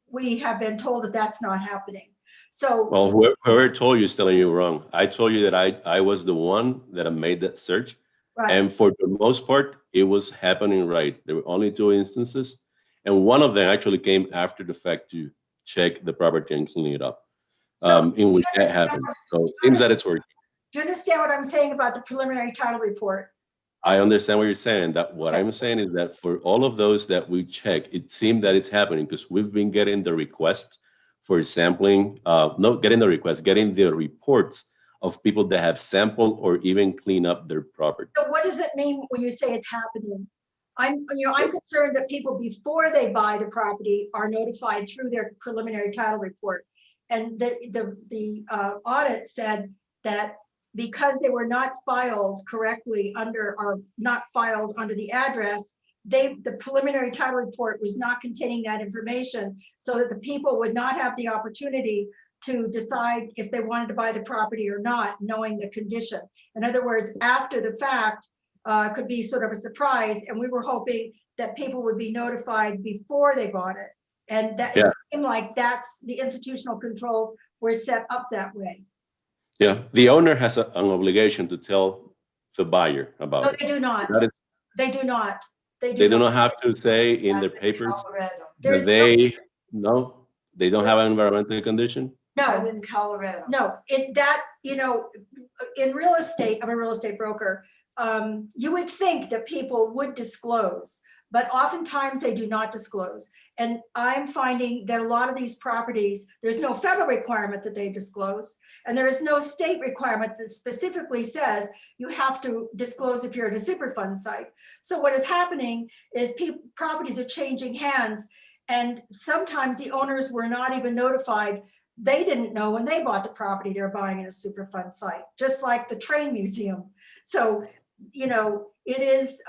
we have been told that that's not happening. So, well, whoever told you is telling you wrong. I told you that I was the one that made that search. right. And for the most part, it was happening right. There were only 2 instances. And one of them actually came after the fact to check the property and clean it up, in which that happened. So it seems that it's working. Do you understand what I'm saying about the preliminary title report? I understand what you're saying. That what I'm saying is that for all of those that we check, it seemed that it's happening because we've been getting the request for sampling, getting the reports of people that have sampled or even cleaned up their property. So what does it mean when you say it's happening? I'm concerned that people before they buy the property are notified through their preliminary title report. And the audit said that because they were not filed correctly under, or not filed under the address, the preliminary title report was not containing that information, so that the people would not have the opportunity to decide if they wanted to buy the property or not, knowing the condition. In other words, after the fact, could be sort of a surprise. And we were hoping that people would be notified before they bought it. And that it seemed like that's the institutional controls were set up that way. Yeah, the owner has an obligation to tell the buyer about No, it. they do not. That is, They do not. they do not have to say in their papers that they, no, they don't have an environmental condition? No, in Colorado. no, you know, in real estate, I'm a real estate broker. You would think that people would disclose, but oftentimes they do not disclose. And I'm finding that a lot of these properties, there's no federal requirement that they disclose, and there is no state requirement that specifically says you have to disclose if you're at a Superfund site. So what is happening is properties are changing hands, and sometimes the owners were not even notified. They didn't know when they bought the property they're buying in a Superfund site, just like the train museum. So, you know, it is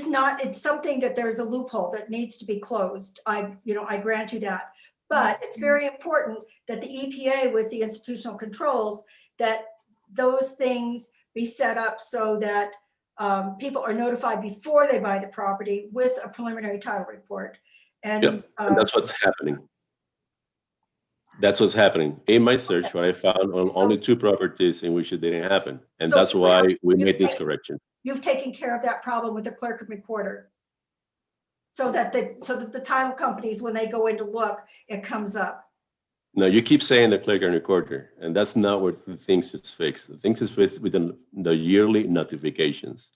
not, it's something that there's a loophole that needs to be closed. I grant you that. But it's very important that the EPA with the institutional controls, that those things be set up so that people are notified before they buy the property with a preliminary title report. And, and that's what's happening. That's what's happening. In my search, what I found on only 2 properties in which it didn't happen. And So that's why we made this correction. you've taken care of that problem with the clerk and recorder. So that the title companies, when they go in to look, it comes up. No, you keep saying the clerk and recorder, and that's not what the things is fixed. The things is fixed within the yearly notifications.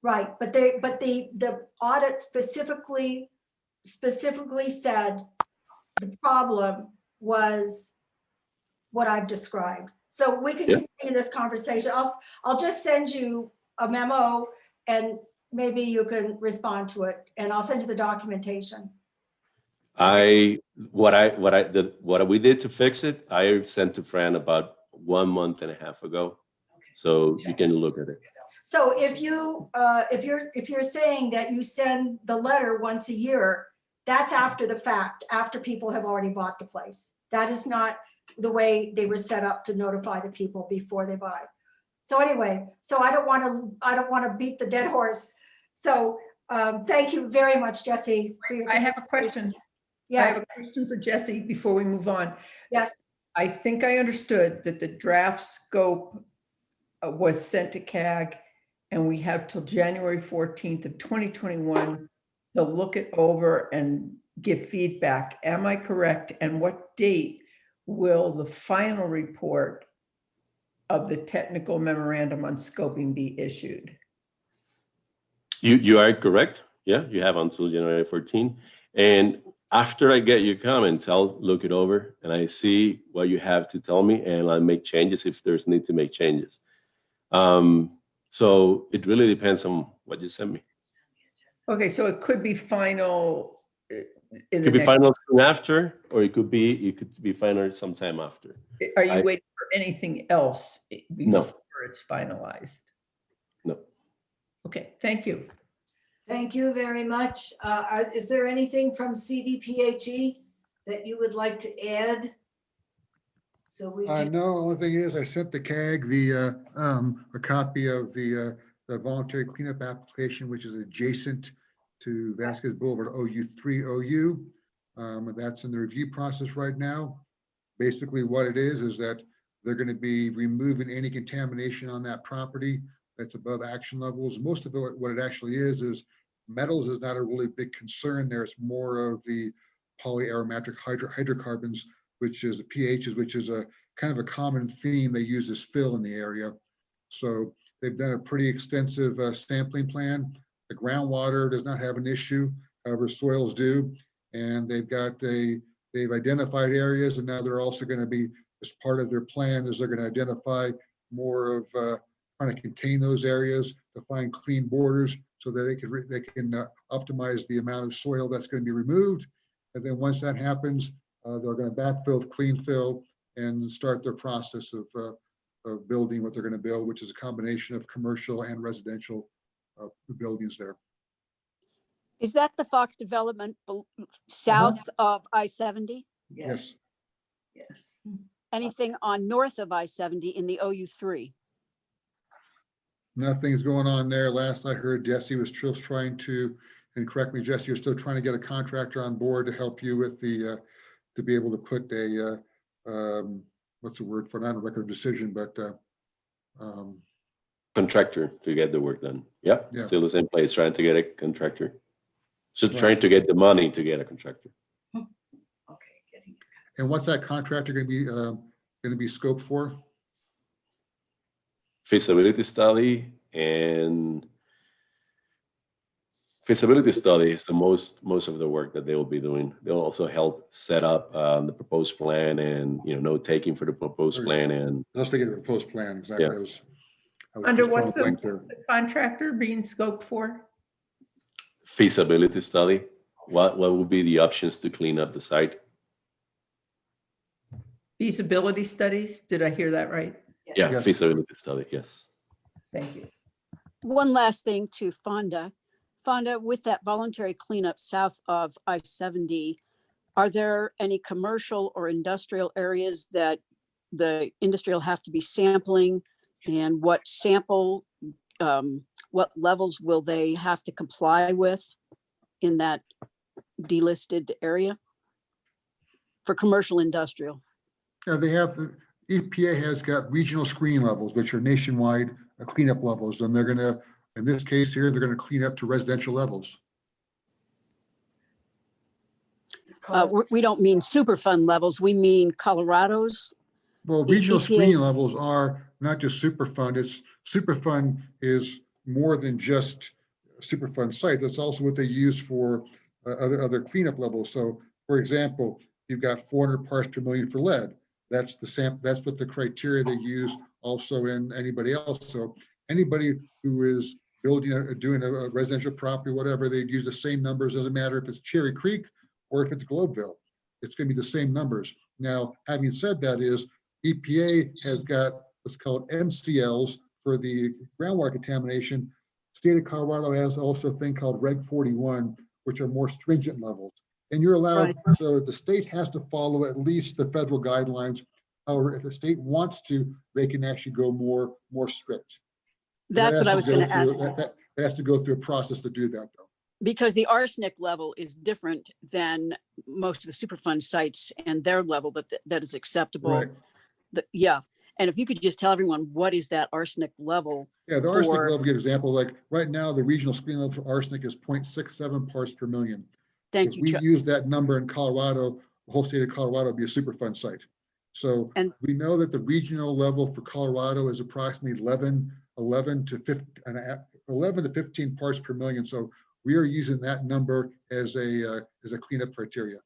Right, but the audit specifically said the problem was what I've described. So we can continue this conversation. I'll just send you a memo and maybe you can respond to it, and I'll send you the documentation. What we did to fix it, I sent to Fran about 1.5 months ago. So you can look at it. So if you're saying that you send the letter once a year, that's after the fact, after people have already bought the place. That is not the way they were set up to notify the people before they buy. So anyway, so I don't want to beat the dead horse. So thank you very much, Jesse, for your. I have a question. Yes. I have a question for Jesse before we move on. Yes. I think I understood that the draft scope was sent to CAG, and we have till January 14th of 2021 to look it over and give feedback. Am I correct? And what date will the final report of the technical memorandum on scoping be issued? You are correct. Yeah, you have until January 14. And after I get your comments, I'll look it over and I see what you have to tell me, and I'll make changes if there's need to make changes. So it really depends on what you send me. Okay, so it could be final. It could be final soon after, or it could be final sometime after. Are you waiting for anything else before it's finalized? No. Okay, thank you. Thank you very much. Is there anything from CDPHE that you would like to add? So we can. No, only thing is I sent the CAG a copy of the voluntary cleanup application, which is adjacent to Vasquez Boulevard OU3 OU. That's in the review process right now. Basically what it is that they're going to be removing any contamination on that property that's above action levels. Most of what it actually is metals is not a really big concern there. It's more of the polyaromatic hydrocarbons, which is the pHs, which is a kind of a common theme they use as fill in the area. So they've done a pretty extensive sampling plan. The groundwater does not have an issue, however, soils do. And they've identified areas, and now they're also going to be, as part of their plan, is they're going to identify more of trying to contain those areas to find clean borders so that they can optimize the amount of soil that's going to be removed. And then once that happens, they're going to backfill, clean fill, and start their process of building what they're going to build, which is a combination of commercial and residential buildings there. Is that the Fox development south of I-70? Yes. Anything on north of I-70 in the OU3? Nothing's going on there. Last I heard, Jesse was still trying to, and correct me, Jesse, you're still trying to get a contractor on board to help you with the, to be able to put a, what's the word for, not a record of decision, but Contractor to get the work done. Yep, Yeah. still the same place, trying to get a contractor. So Right. trying to get the money to get a contractor. Okay, getting. and what's that contractor going to be scoped for? Feasibility study, and feasibility study is the most of the work that they will be doing. They'll also help set up the proposed plan and note taking for the proposed plan, and Let's take it to the proposed plan, exactly. Yeah. I was Under just what's drawing a blank there. the contractor being scoped for? feasibility study. What would be the options to clean up the site? Feasibility studies, did I hear that right? Yeah, Yes. feasibility study, yes. Thank you. One last thing to Fonda. Fonda, with that voluntary cleanup south of I-70, are there any commercial or industrial areas that the industry will have to be sampling? And what levels will they have to comply with in that delisted area for commercial industrial? Yeah, they have, the EPA has got regional screening levels, which are nationwide cleanup levels, and they're gonna, in this case here, they're gonna clean up to residential levels. We don't mean Superfund levels, we mean Colorado's. Well, regional EPA's screening levels are not just Superfund. It's Superfund is more than just Superfund site. That's also what they use for other cleanup levels. So, for example, you've got 400 parts per million for lead. That's the That's what the criteria they use also in anybody else. So anybody who is building doing a residential property, whatever, they'd use the same numbers. Doesn't matter if it's Cherry Creek or if it's Globeville. It's going to be the same numbers. Now, having said that, is EPA has got what's called MCLs for the groundwater contamination. State of Colorado has also a thing called Reg 41, which are more stringent levels. And you're allowed, Right. so the state has to follow at least the federal guidelines. However, if the state wants to, they can actually go more strict. And That's that what I has was to going go to ask. through- That has to go through a process to do that, though. Because the arsenic level is different than most of the Superfund sites and their level that is acceptable. Right. Yeah, and if you could just tell everyone, what is that arsenic level? Yeah, the arsenic for- level, give example, like right now, the regional screen level for arsenic is 0.67 parts per million. Thank If you, we Chuck. use that number in Colorado, the whole state of Colorado would be a Superfund site. So And- we know that the regional level for Colorado is approximately 11 to 15 parts per million. So we are using that number as a cleanup criteria.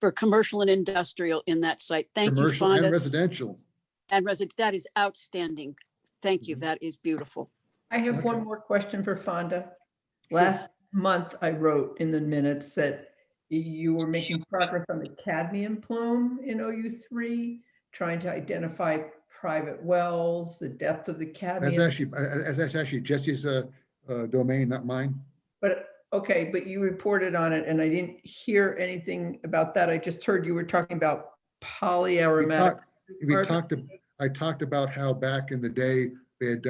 For commercial and industrial in that site. Thank you, Commercial and Fonda. residential. And resident, that is outstanding. Thank Mm-hmm. you. That is beautiful. I have Okay. one more question for Fonda. Last month, I wrote in the minutes that you were making progress on the cadmium plume in OU3, trying to identify private wells, the depth of the cadmium. That's actually Jesse's domain, not mine. But, okay, but you reported on it and I didn't hear anything about that. I just heard you were talking about polyaromatic. I talked about how back in the day, this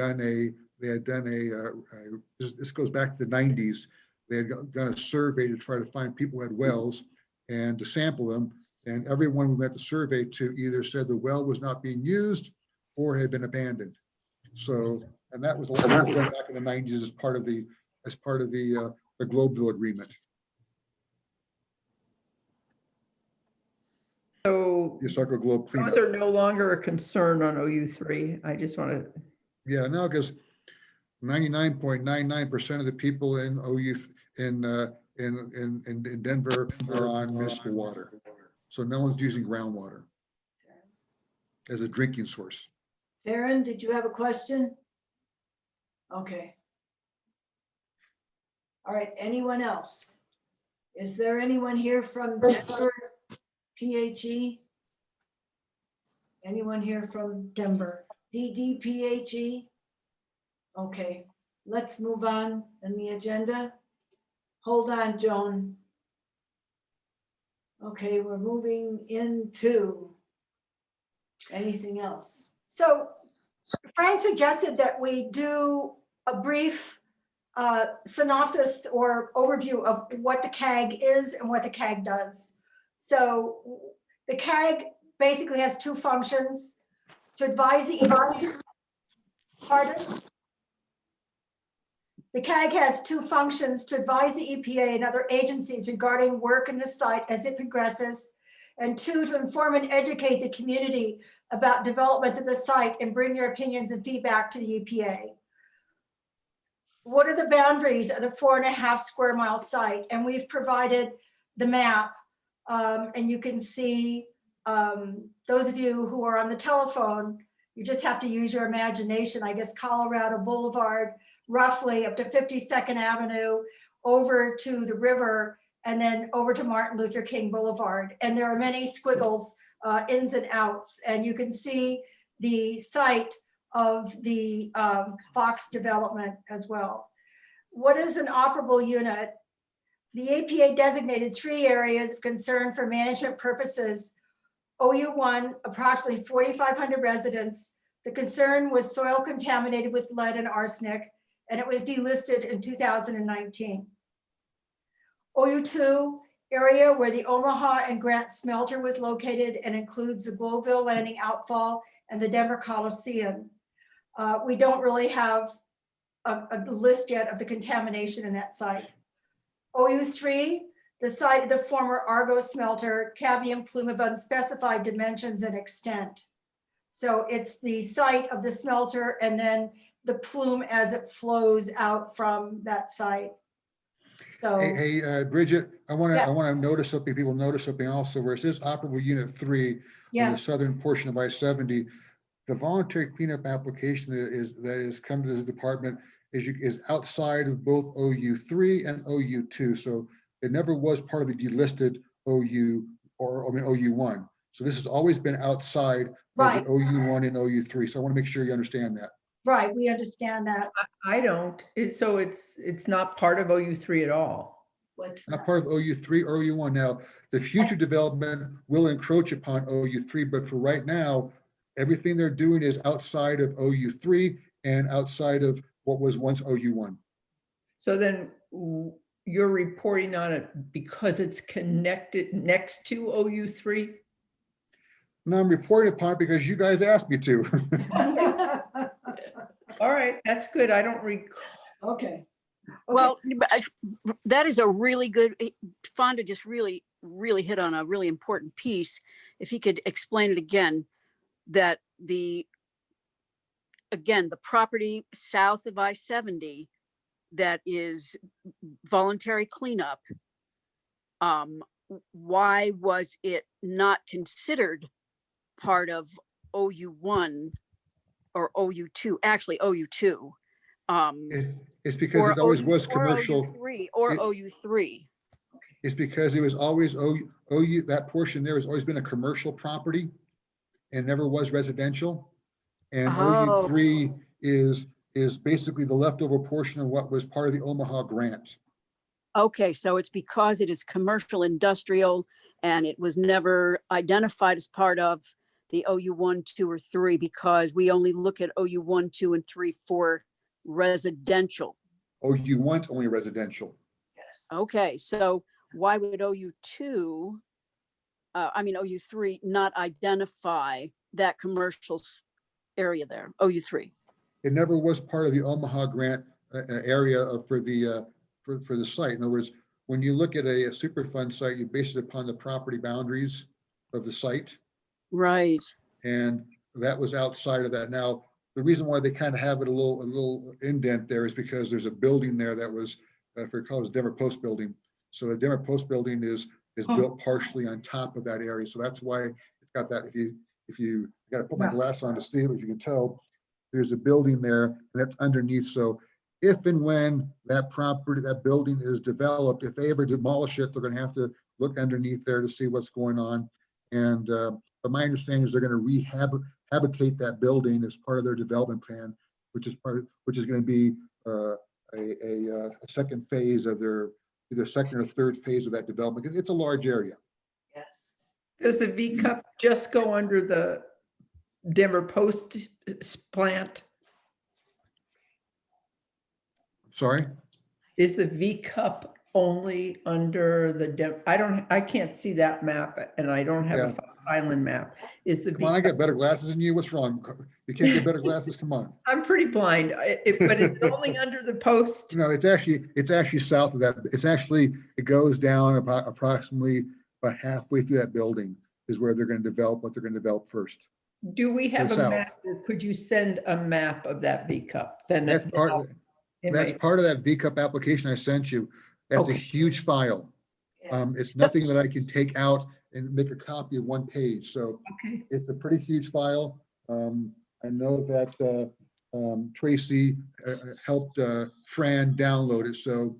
goes back to the 90s. They had done a survey to try to find people who had wells and to sample them. And everyone we met the survey to either said the well was not being used or had been abandoned. So, and that was a lot back in the 90s as part of the Globeville agreement. So The Suncor Globe cleanup. those are no longer a concern on OU3. I just want to, Yeah, no, because 99.99% of the people in OU in Denver are on municipal water. So no one's using groundwater as a drinking source. Darren, did you have a question? Okay. All right, anyone else? Is there anyone here from Denver, PHE? Anyone here from Denver, DDPHE? Okay, let's move on in the agenda. Hold on, Joan. Okay, we're moving into anything else. So Frank suggested that we do a brief synopsis or overview of what the CAG is and what the CAG does. So the CAG basically has two functions: to advise the pardon? The CAG has two functions: to advise the EPA and other agencies regarding work in the site as it progresses, and two, to inform and educate the community about developments at the site and bring their opinions and feedback to the EPA. What are the boundaries of the 4.5 square mile site? And we've provided the map, and you can see, those of you who are on the telephone, you just have to use your imagination. I guess Colorado Boulevard, roughly up to 52nd Avenue, over to the river, and then over to Martin Luther King Boulevard. And there are many squiggles, ins and outs, and you can see the site of the Fox development as well. What is an operable unit? The EPA designated 3 areas of concern for management purposes. OU1, approximately 4,500 residents. The concern was soil contaminated with lead and arsenic, and it was delisted in 2019. OU2, area where the Omaha and Grant smelter was located and includes the Globeville Landing outfall and the Denver Coliseum. We don't really have a list yet of the contamination in that site. OU3, the site of the former Argo smelter, cadmium plume of unspecified dimensions and extent. So it's the site of the smelter and then the plume as it flows out from that site. So, Hey, Bridget, I want to notice something. People notice something also where it says Operable Unit 3 in the southern portion of I-70. The voluntary cleanup application that is come to the department is outside of both OU3 and OU2. So it never was part of the delisted OU1. So this has always been outside of the OU1 and OU3. So I want to make sure you understand that. Right, we understand that. I don't. So it's not part of OU3 at all. What's not part of OU3 or OU1. Now, the future development will encroach upon OU3, but for right now, everything they're doing is outside of OU3 and outside of what was once OU1. So then you're reporting on it because it's connected next to OU3? No, I'm reporting upon it because you guys asked me to. All right, that's good. I don't recall. Okay. Well, that is a really good, Fonda just really hit on a really important piece. If he could explain it again, that the property south of I-70 that is voluntary cleanup, why was it not considered part of OU1 or OU2, actually OU2? It's because it always was commercial. Or OU3. It's because it was always OU, that portion there has always been a commercial property and never was residential. And OU3 is basically the leftover portion of what was part of the Omaha grant. Okay, so it's because it is commercial industrial and it was never identified as part of the OU1, 2, or 3 because we only look at OU1, 2, and 3 for residential. OU1's only residential. Yes. Okay, so why would OU3 not identify that commercial area there, OU3? It never was part of the Omaha grant area for the site. In other words, when you look at a Superfund site, you base it upon the property boundaries of the site. Right. And that was outside of that. Now, the reason why they kind of have it a little indent there is because there's a building there that was, if you recall, it was Denver Post building. So the Denver Post building is built partially on top of that area. So that's why it's got that. If you got to put my glass on to see it, as you can tell, there's a building there and that's underneath. So if and when that property, that building is developed, if they ever demolish it, they're going to have to look underneath there to see what's going on. And but my understanding is they're going to rehabilitate that building as part of their development plan, which is going to be a second phase of their either second or third phase of that development. It's a large area. Yes. Does the V cup just go under the Denver Post plant? Sorry? Is the V cup only under the, I can't see that map and I don't have a Yeah. Fox Island map. Is the Come on, I V got cup, better glasses than you. What's wrong? You can't get better glasses? Come on. I'm pretty blind, but it's only under the post. No, it's actually south of that. It goes down about approximately about halfway through that building is where they're going to develop what they're going to develop first. Do we have the a south. map? Or could you send a map of that V cup? Then That's part of that V cup application I sent you. That's a Okay. huge file. It's nothing that I can take out and make a copy of one page. So Okay. it's a pretty huge file. I know that Tracy helped Fran download it. So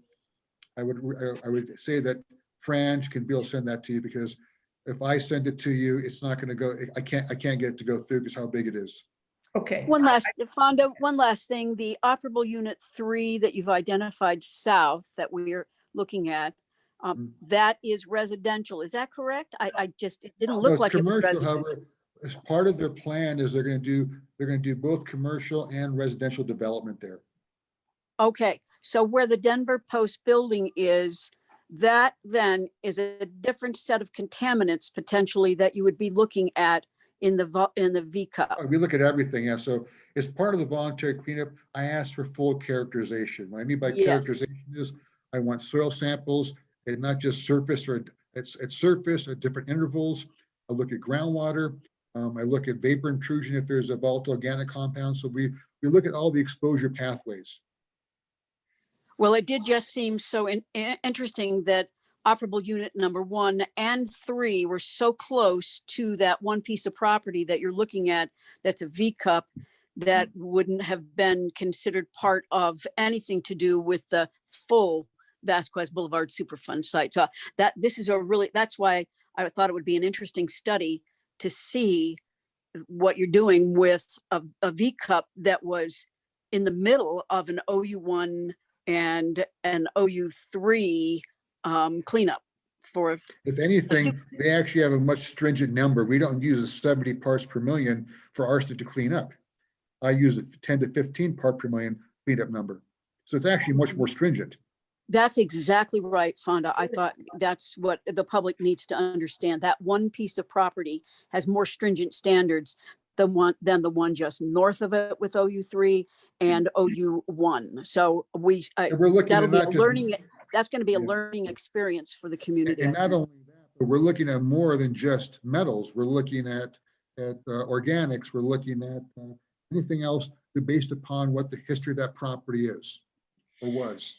I would say that Fran can be able to send that to you, because if I send it to you, it's not going to go. I can't get it to go through because how big it is. Okay. Fonda, one last thing, the operable unit 3 that you've identified south that we're looking at, that is residential. Is that correct? It didn't No, look it's like it was commercial. residential. However, as part of their plan is they're going to do both commercial and residential development there. Okay, so where the Denver Post building is, that then is a different set of contaminants potentially that you would be looking at in the V cup. We look at everything. Yeah. So as part of the voluntary cleanup, I asked for full characterization. What I mean by Yes. characterization is I want soil samples and not just surface, or it's surface at different intervals. I look at groundwater. I look at vapor intrusion if there's a volatile organic compound. So we look at all the exposure pathways. Well, it did just seem so interesting that operable unit number 1 and 3 were so close to that one piece of property that you're looking at that's a V cup that wouldn't have been considered part of anything to do with the full Vasquez Boulevard Superfund site. So that's why I thought it would be an interesting study to see what you're doing with a V cup that was in the middle of an OU1 and an OU3 cleanup for. If anything, they actually have a much stringent number. We don't use a 70 parts per million for arsenic to clean up. I use a 10 to 15 part per million cleanup number. So it's actually much more stringent. That's exactly right, Fonda. I thought that's what the public needs to understand. That one piece of property has more stringent standards than the one just north of it with OU3 and OU1. So we're looking at not just learning. That's going to be a learning experience for the community. And not only that, but we're looking at more than just metals. We're looking at organics. We're looking at anything else based upon what the history of that property is or was.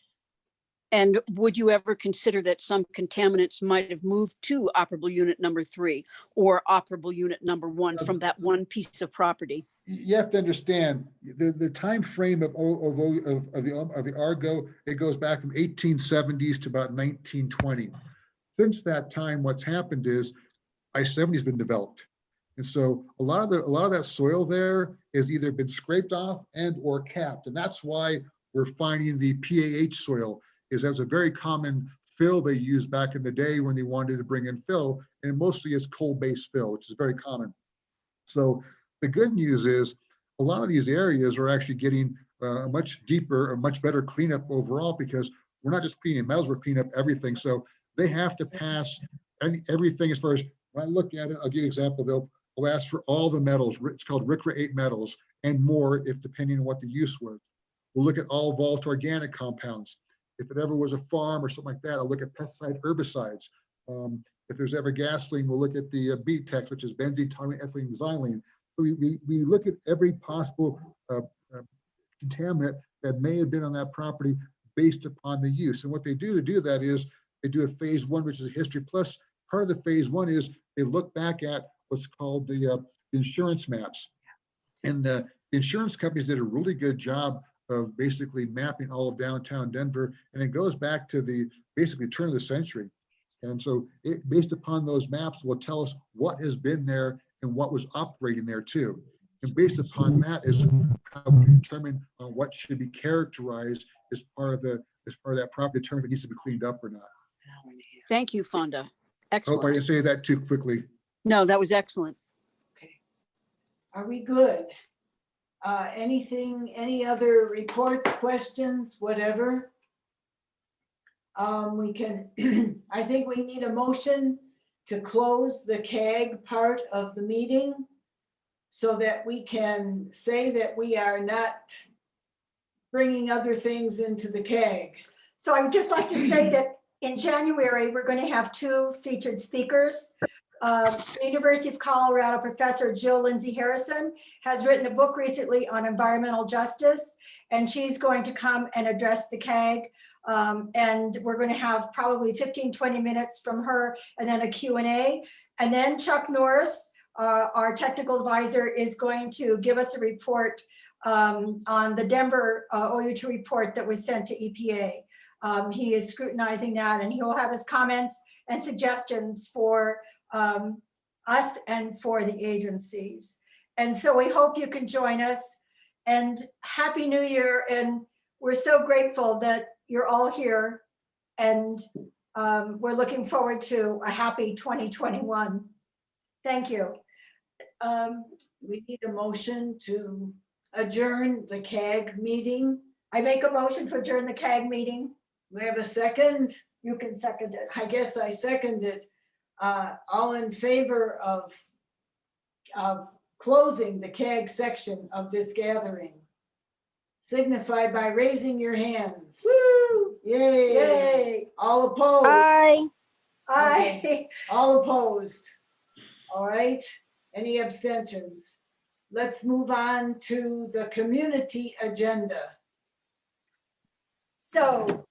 And would you ever consider that some contaminants might have moved to operable unit number 3 or operable unit number 1 from that one piece of property? You have to understand the time frame of the Argo. It goes back from 1870s to about 1920. Since that time, what's happened is I-70 has been developed, and so a lot of that soil there has either been scraped off and or capped, and that's why we're finding the PAH soil. That was a very common fill they used back in the day when they wanted to bring in fill, and mostly it's coal-based fill, which is very common. So the good news is a lot of these areas are actually getting a much deeper, a much better cleanup overall, because we're not just cleaning metals, we're cleaning up everything. So they have to pass everything as far as, when I look at it, I'll give you an example. They'll ask for all the metals. It's called RCRA 8 metals and more, if depending on what the use was. We'll look at all volatile organic compounds. If it ever was a farm or something like that, I'll look at pesticide herbicides. If there's ever gasoline, we'll look at the BTEX, which is benzene, toluene, ethylene, xylene. So we look at every possible contaminant that may have been on that property based upon the use. And what they do to do that is they do a phase 1, which is a history plus. Part of the phase 1 is they look back at what's called the insurance maps. And the insurance companies did a really good job of basically mapping all of downtown Denver, and it goes back to the basically turn of the century. And so it, based upon those maps, will tell us what has been there and what was operating there too. And based upon that is how we determine what should be characterized as part of that property, determine if it needs to be cleaned up or not. Thank you, Fonda. I hope I Excellent. didn't say that too quickly. No, that was excellent. Okay. Are we good? Anything, any other reports, questions, whatever? We can, I think we need a motion to close the CAG part of the meeting so that we can say that we are not bringing other things into the CAG. So I would just like to say that in January, we're going to have 2 featured speakers. The University of Colorado professor Jill Lindsay Harrison has written a book recently on environmental justice, and she's going to come and address the CAG. And we're going to have probably 15-20 minutes from her, and then a Q&A. And then Chuck Norris, our technical advisor, is going to give us a report on the Denver OU2 report that was sent to EPA. He is scrutinizing that, and he will have his comments and suggestions for us and for the agencies. And so we hope you can join us, and Happy New Year. And we're so grateful that you're all here, and we're looking forward to a happy 2021. Thank you. We need a motion to adjourn the CAG meeting. I make a motion to adjourn the CAG meeting. We have a second? You can second it. I guess I second it. All in favor of closing the CAG section of this gathering, signify by raising your hands. Woo! Yay! Yay! All opposed? Aye. Aye. Okay. All opposed? All right. Any abstentions? Let's move on to the community agenda. So,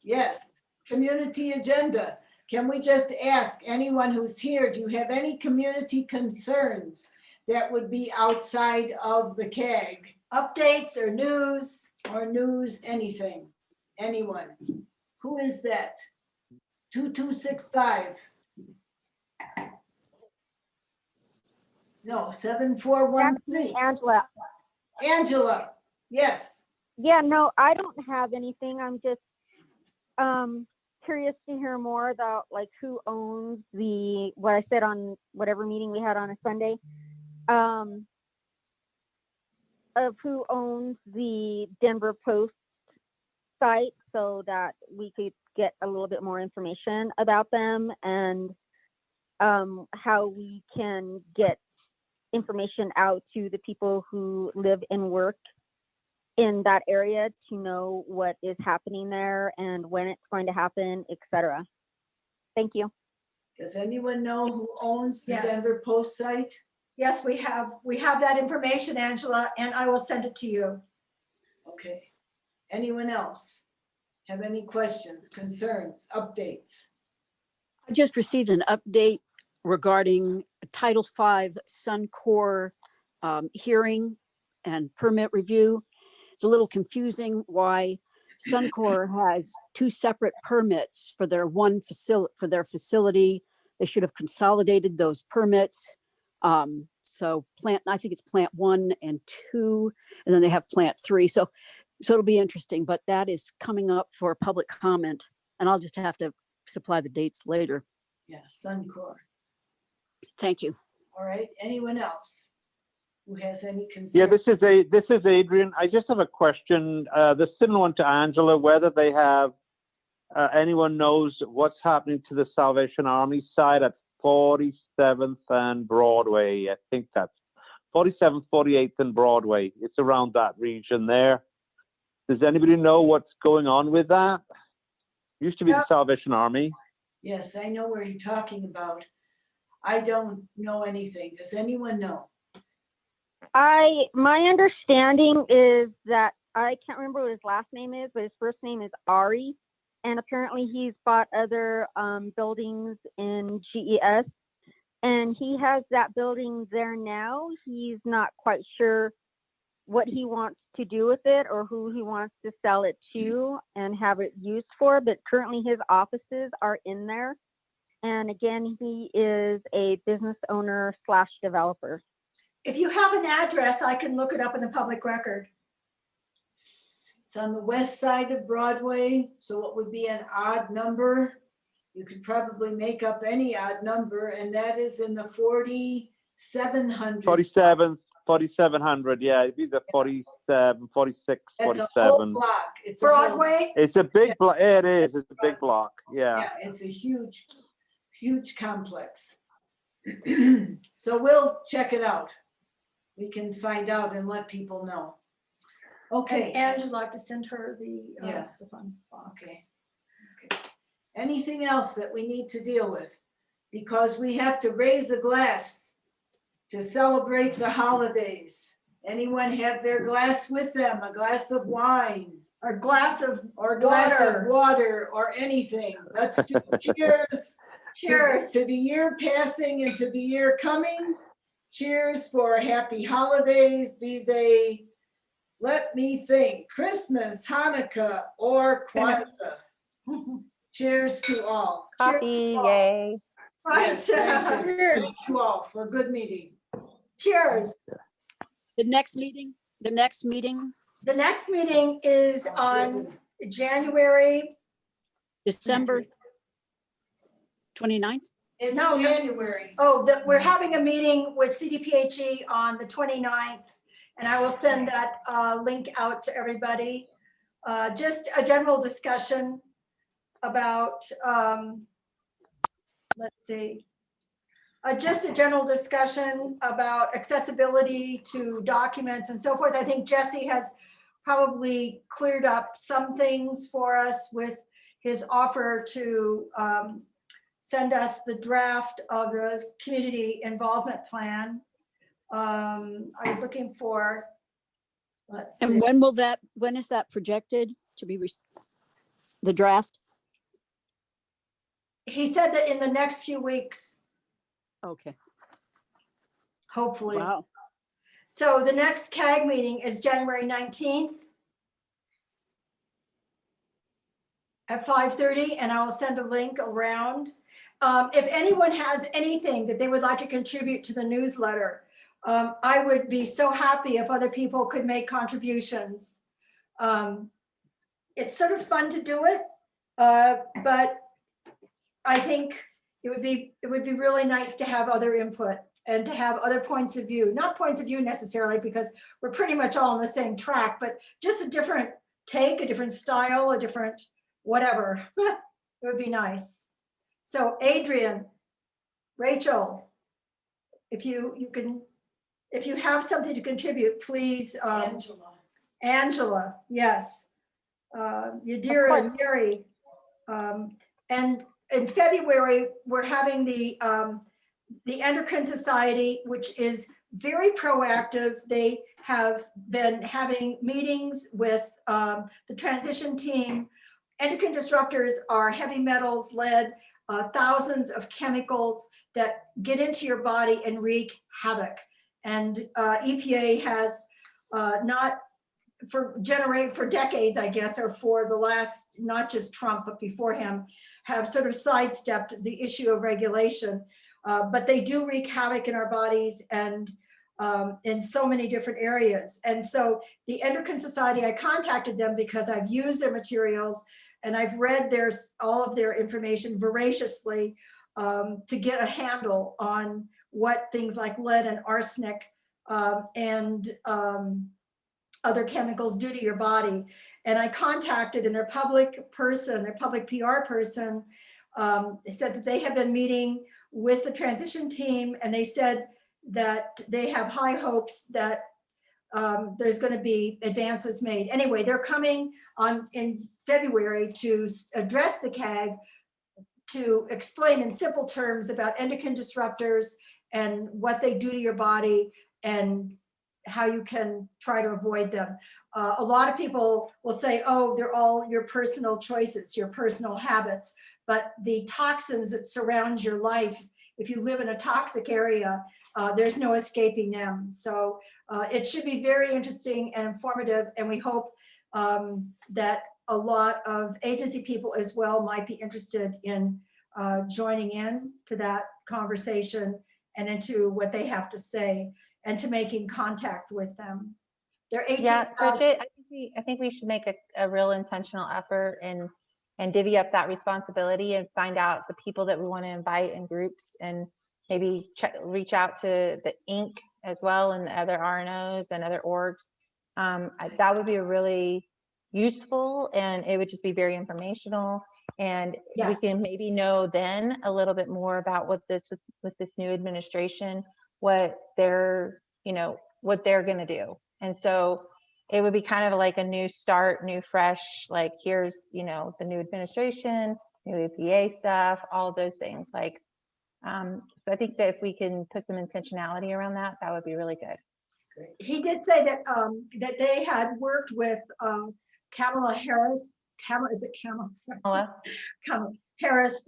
yes, community agenda. Can we just ask anyone who's here, do you have any community concerns that would be outside of the CAG? updates or news? Or news, anything? Anyone? Who is that? 2265. No, 7413. Angela. Angela, yes. Yeah, no, I don't have anything. I'm just curious to hear more about like who owns what I said on whatever meeting we had on a Sunday, of who owns the Denver Post site so that we could get a little bit more information about them, and how we can get information out to the people who live and work in that area to know what is happening there and when it's going to happen, etc. Thank you. Does anyone know who owns the Yes. Denver Post site? Yes, we have that information, Angela, and I will send it to you. Okay. Anyone else have any questions, concerns, updates? I just received an update regarding Title V Suncor hearing and permit review. It's a little confusing why Suncor has 2 separate permits for their facility. They should have consolidated those permits. So I think it's plant 1 and 2, and then they have plant 3. So it'll be interesting, but that is coming up for public comment, and I'll just have to supply the dates later. Yeah, Suncor. Thank you. All right. Anyone else who has any concerns? Yeah, this is Adrian. I just have a question. This similar one to Angela, whether they have anyone knows what's happening to the Salvation Army side at 47th and Broadway. I think that's 47th, 48th and Broadway. It's around that region there. Does anybody know what's going on with that? Used to be the Salvation Army. Yes, I know where you're talking about. I don't know anything. Does anyone know? My understanding is that I can't remember what his last name is, but his first name is Ari, and apparently he's bought other buildings in GES, and he has that building there now. He's not quite sure what he wants to do with it or who he wants to sell it to and have it used for, but currently his offices are in there. And again, he is a business owner / developer. If you have an address, I can look it up in the public record. It's on the west side of Broadway, so it would be an odd number. You could probably make up any odd number, and that is in the 4700. 47th, 4,700. Yeah, it'd be the 47, 46, It's a whole 47. block. It's a whole- Broadway, It's a big block. It is. It's a big block. Yeah. Yeah, it's a huge, huge complex. So we'll check it out. We can find out and let people know. Okay. and Angela, to send her the Yeah. Superfund box. Okay. Anything else that we need to deal with? Because we have to raise a glass to celebrate the holidays. Anyone have their glass with them, a glass of wine? Or glass of Or glass water. of water or anything. Let's do cheers. Cheers. To the year passing and to the year coming. Cheers for happy holidays, be they, let me think, Christmas, Hanukkah, or Kwanzaa. Cheers to all. Cheers Coffee, to all. yay. Right. Yes, thank you. Thank you all for a good meeting. Cheers. The next meeting, The next meeting is on January, December 29th. It's No, January. we're having a meeting with CDPHE on the 29th, and I will send that link out to everybody. Just a general discussion about, let's see, just a general discussion about accessibility to documents and so forth. I think Jesse has probably cleared up some things for us with his offer to send us the draft of the community involvement plan. I was looking for, let's see. And when is that projected to be, the draft? He said that in the next few weeks, Okay. hopefully. Wow. So the next CAG meeting is January 19th at 5:30, and I will send a link around. If anyone has anything that they would like to contribute to the newsletter, I would be so happy if other people could make contributions. It's sort of fun to do it, but I think it would be really nice to have other input and to have other points of view, not points of view necessarily, because we're pretty much all on the same track, but just a different take, a different style, a different whatever. It would be nice. So Adrian, Rachel, if you have something to contribute, please. Angela, yes. Yadira and Mary. And in February, we're having the Endocrine Society, which is very proactive. They have been having meetings with the transition team. Endocrine disruptors are heavy metals, lead, thousands of chemicals that get into your body and wreak havoc. And EPA has not for decades, I guess, or for the last, not just Trump, but before him, have sort of sidestepped the issue of regulation. But they do wreak havoc in our bodies and in so many different areas. And so the Endocrine Society, I contacted them because I've used their materials and I've read all of their information voraciously to get a handle on what things like lead and arsenic and other chemicals do to your body. And I contacted, and their public PR person, said that they have been meeting with the transition team, and they said that they have high hopes that there's going to be advances made. Anyway, they're coming in February to address the CAG, to explain in simple terms about endocrine disruptors and what they do to your body and how you can try to avoid them. A lot of people will say, oh, they're all your personal choices, your personal habits, but the toxins that surround your life, if you live in a toxic area, there's no escaping them. So it should be very interesting and informative, and we hope that a lot of agency people as well might be interested in joining in to that conversation and into what they have to say and to making contact with them. They're 18. Yeah, Bridget, I think we should make a real intentional effort and divvy up that responsibility and find out the people that we want to invite in groups, and maybe reach out to the Inc. as well, and other RNOs and other orgs. That would be a really useful, and it would just be very informational. And we Yes. can maybe know then a little bit more about what this, with this new administration, what they're, what they're going to do. And so it would be kind of like a new start, new fresh, like here's, the new administration, new EPA stuff, all of those things. Like, so I think that if we can put some intentionality around that, that would be really good. He did say that that they had worked with Kamala Harris. Is it Kamala Harris,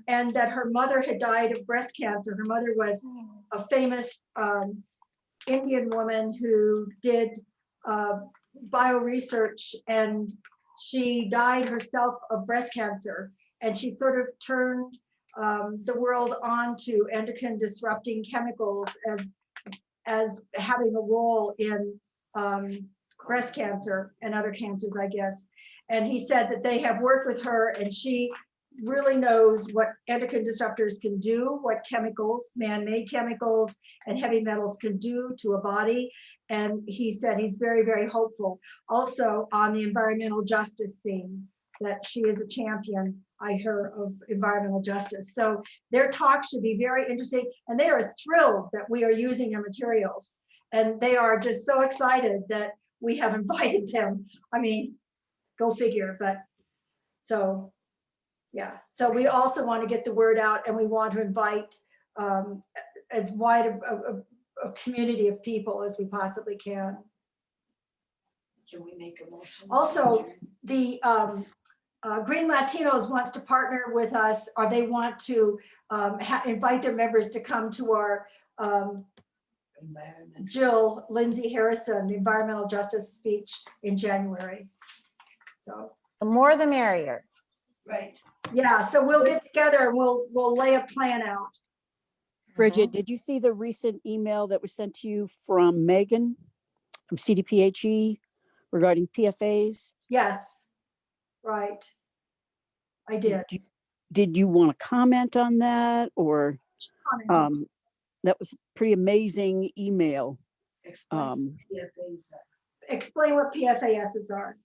and that her mother had died of breast cancer. Her mother was a famous Indian woman who did bio research, and she died herself of breast cancer. And she sort of turned the world on to endocrine disrupting chemicals as having a role in breast cancer and other cancers, I guess. And he said that they have worked with her, and she really knows what endocrine disruptors can do, what chemicals, man-made chemicals and heavy metals can do to a body. And he said he's very, very hopeful. Also on the environmental justice scene, that she is a champion, I heard, of environmental justice. So their talk should be very interesting, and they are thrilled that we are using their materials. And they are just so excited that we have invited them. I mean, go figure, but so, yeah. So we also want to get the word out, and we want to invite as wide a community of people as we possibly can. Can we make a motion? Also, the Green Latinos wants to partner with us, or they want to invite their members to come to our Jill Lindsay Harrison, the environmental justice speech in January. So the more the merrier. Right. Yeah, so we'll get together and we'll lay a plan out. Bridget, did you see the recent email that was sent to you from Megan from CDPHE regarding PFAs? Yes, right. I did. Did you want to comment on that, or that was a pretty amazing email? Explain what PFASs are.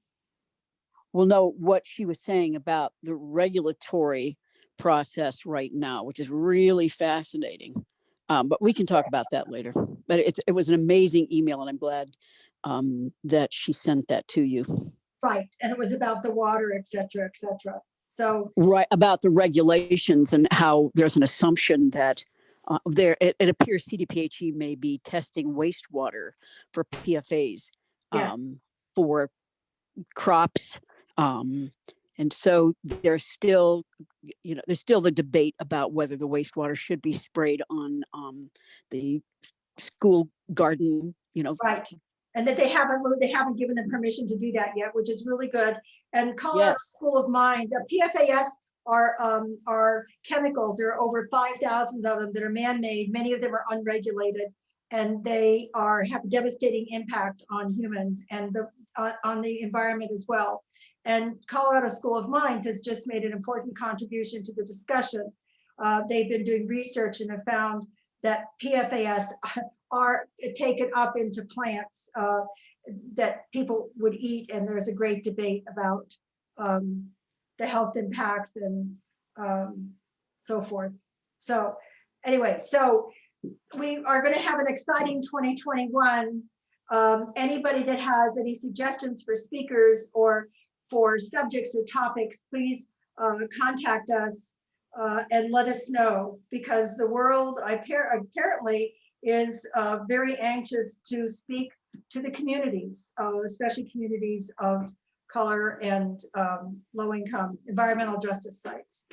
Well, no, what she was saying about the regulatory process right now, which is really fascinating. But we can talk about that later. But it was an amazing email, and I'm glad that she sent that to you. Right, and it was about the water, et cetera, et cetera. So right, about the regulations and how there's an assumption that it appears CDPHE may be testing wastewater for PFAs for crops. And so there's still the debate about whether the wastewater should be sprayed on the school garden, Right. And that they haven't given them permission to do that yet, which is really good. And Colorado School of Mines, the PFAS are chemicals. There are over 5,000 of them that are man-made. Many of them are unregulated, and they have a devastating impact on humans and on the environment as well. And Colorado School of Mines has just made an important contribution to the discussion. They've been doing research and have found that PFAS are taken up into plants that people would eat, and there's a great debate about the health impacts and so forth. So anyway, so we are going to have an exciting 2021. Anybody that has any suggestions for speakers or for subjects or topics, please contact us and let us know, because the world apparently is very anxious to speak to the communities, especially communities of color and low-income environmental justice sites.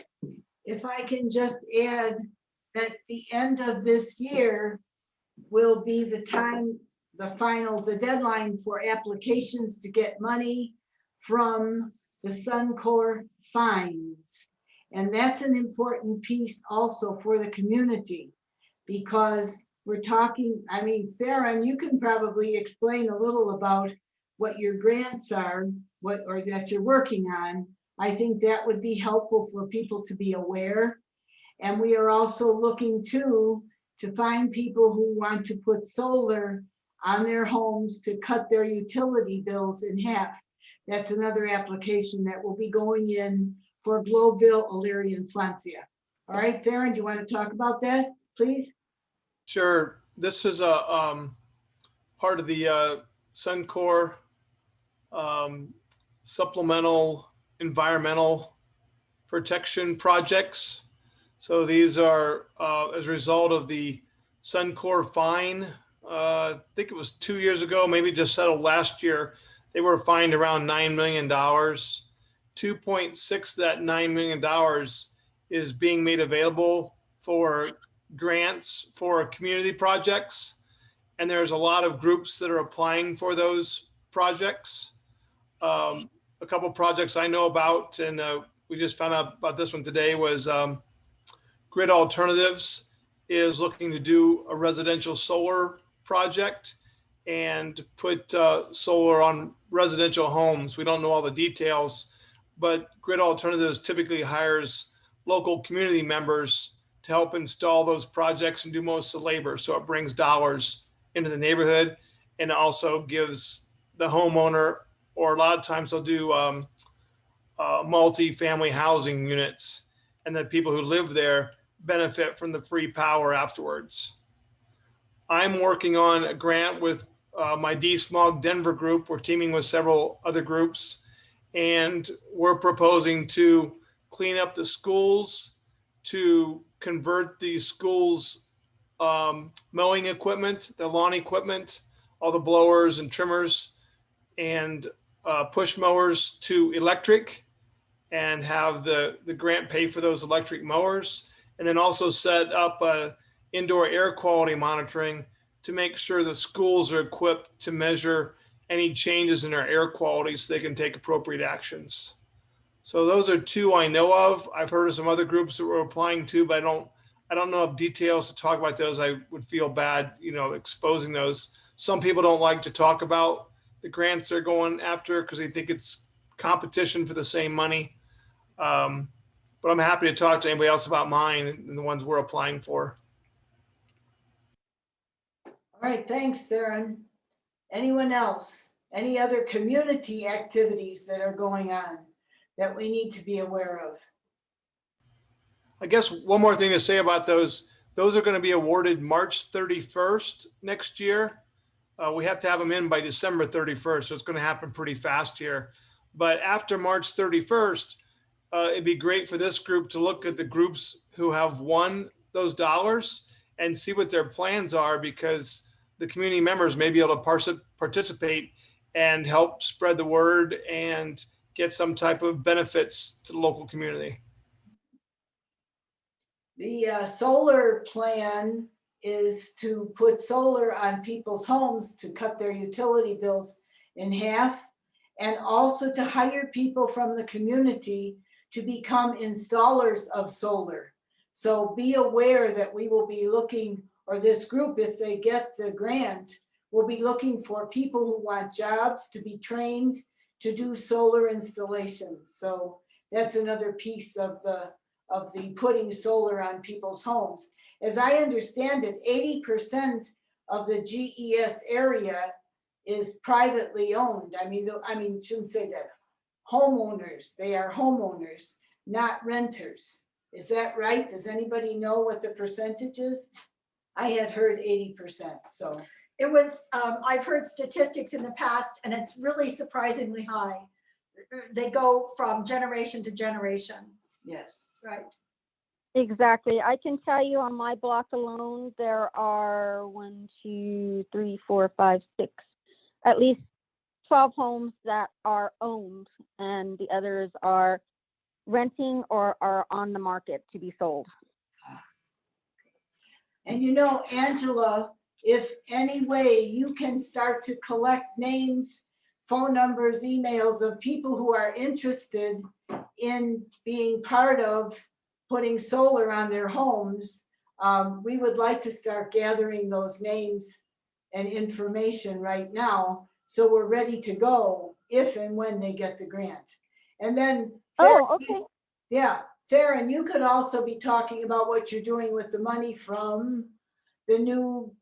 If I can just add that the end of this year will be the time, the deadline for applications to get money from the Suncor fines. And that's an important piece also for the community, because we're talking, I mean, Theron, you can probably explain a little about what your grants are, or that you're working on. I think that would be helpful for people to be aware. And we are also looking to to find people who want to put solar on their homes to cut their utility bills in half. That's another application that will be going in for Globeville, Elyria, and Swansea. All right, Theron, do you want to talk about that, please? Sure. This is a part of the Suncor supplemental environmental protection projects. So these are as a result of the Suncor fine. I think it was 2 years ago, maybe just settled last year. They were fined around $9 million. 2.6 of that $9 million is being made available for grants for community projects. And there's a lot of groups that are applying for those projects. A couple projects I know about, and we just found out about this one today, was Grid Alternatives is looking to do a residential solar project and put solar on residential homes. We don't know all the details, but Grid Alternatives typically hires local community members to help install those projects and do most of the labor. So it brings dollars into the neighborhood and also gives the homeowner, or a lot of times they'll do multi-family housing units, and the people who live there benefit from the free power afterwards. I'm working on a grant with my DSMOG Denver group. We're teaming with several other groups, and we're proposing to clean up the schools, to convert the schools' mowing equipment, the lawn equipment, all the blowers and trimmers and push mowers to electric, and have the grant pay for those electric mowers. And then also set up indoor air quality monitoring to make sure the schools are equipped to measure any changes in their air quality so they can take appropriate actions. So those are two I know of. I've heard of some other groups that we're applying to, but I don't know of details to talk about those. I would feel bad, exposing those. Some people don't like to talk about the grants they're going after because they think it's competition for the same money. But I'm happy to talk to anybody else about mine and the ones we're applying for. All right, thanks, Theron. Anyone else? Any other community activities that are going on that we need to be aware of? I guess one more thing to say about those are going to be awarded March 31st next year. We have to have them in by December 31st, so it's going to happen pretty fast here. But after March 31st, it'd be great for this group to look at the groups who have won those dollars and see what their plans are, because the community members may be able to participate and help spread the word and get some type of benefits to the local community. The solar plan is to put solar on people's homes to cut their utility bills in half, and also to hire people from the community to become installers of solar. So be aware that we will be looking, or this group, if they get the grant, will be looking for people who want jobs to be trained to do solar installations. So that's another piece of the putting solar on people's homes. As I understand it, 80% of the GES area is privately owned. I mean, shouldn't say that. Homeowners, they are homeowners, not renters. Is that right? Does anybody know what the percentage is? I had heard 80%, so. It was, I've heard statistics in the past, and it's really surprisingly high. They go from generation to generation. Yes. Right. Exactly. I can tell you on my block alone, there are 1, 2, 3, 4, 5, 6, at least 12 homes that are owned, and the others are renting or are on the market to be sold. And Angela, if any way you can start to collect names, phone numbers, emails of people who are interested in being part of putting solar on their homes, we would like to start gathering those names and information right now, so we're ready to go if and when they get the grant. And then, okay. Yeah, Theron, you could also be talking about what you're doing with the money from the new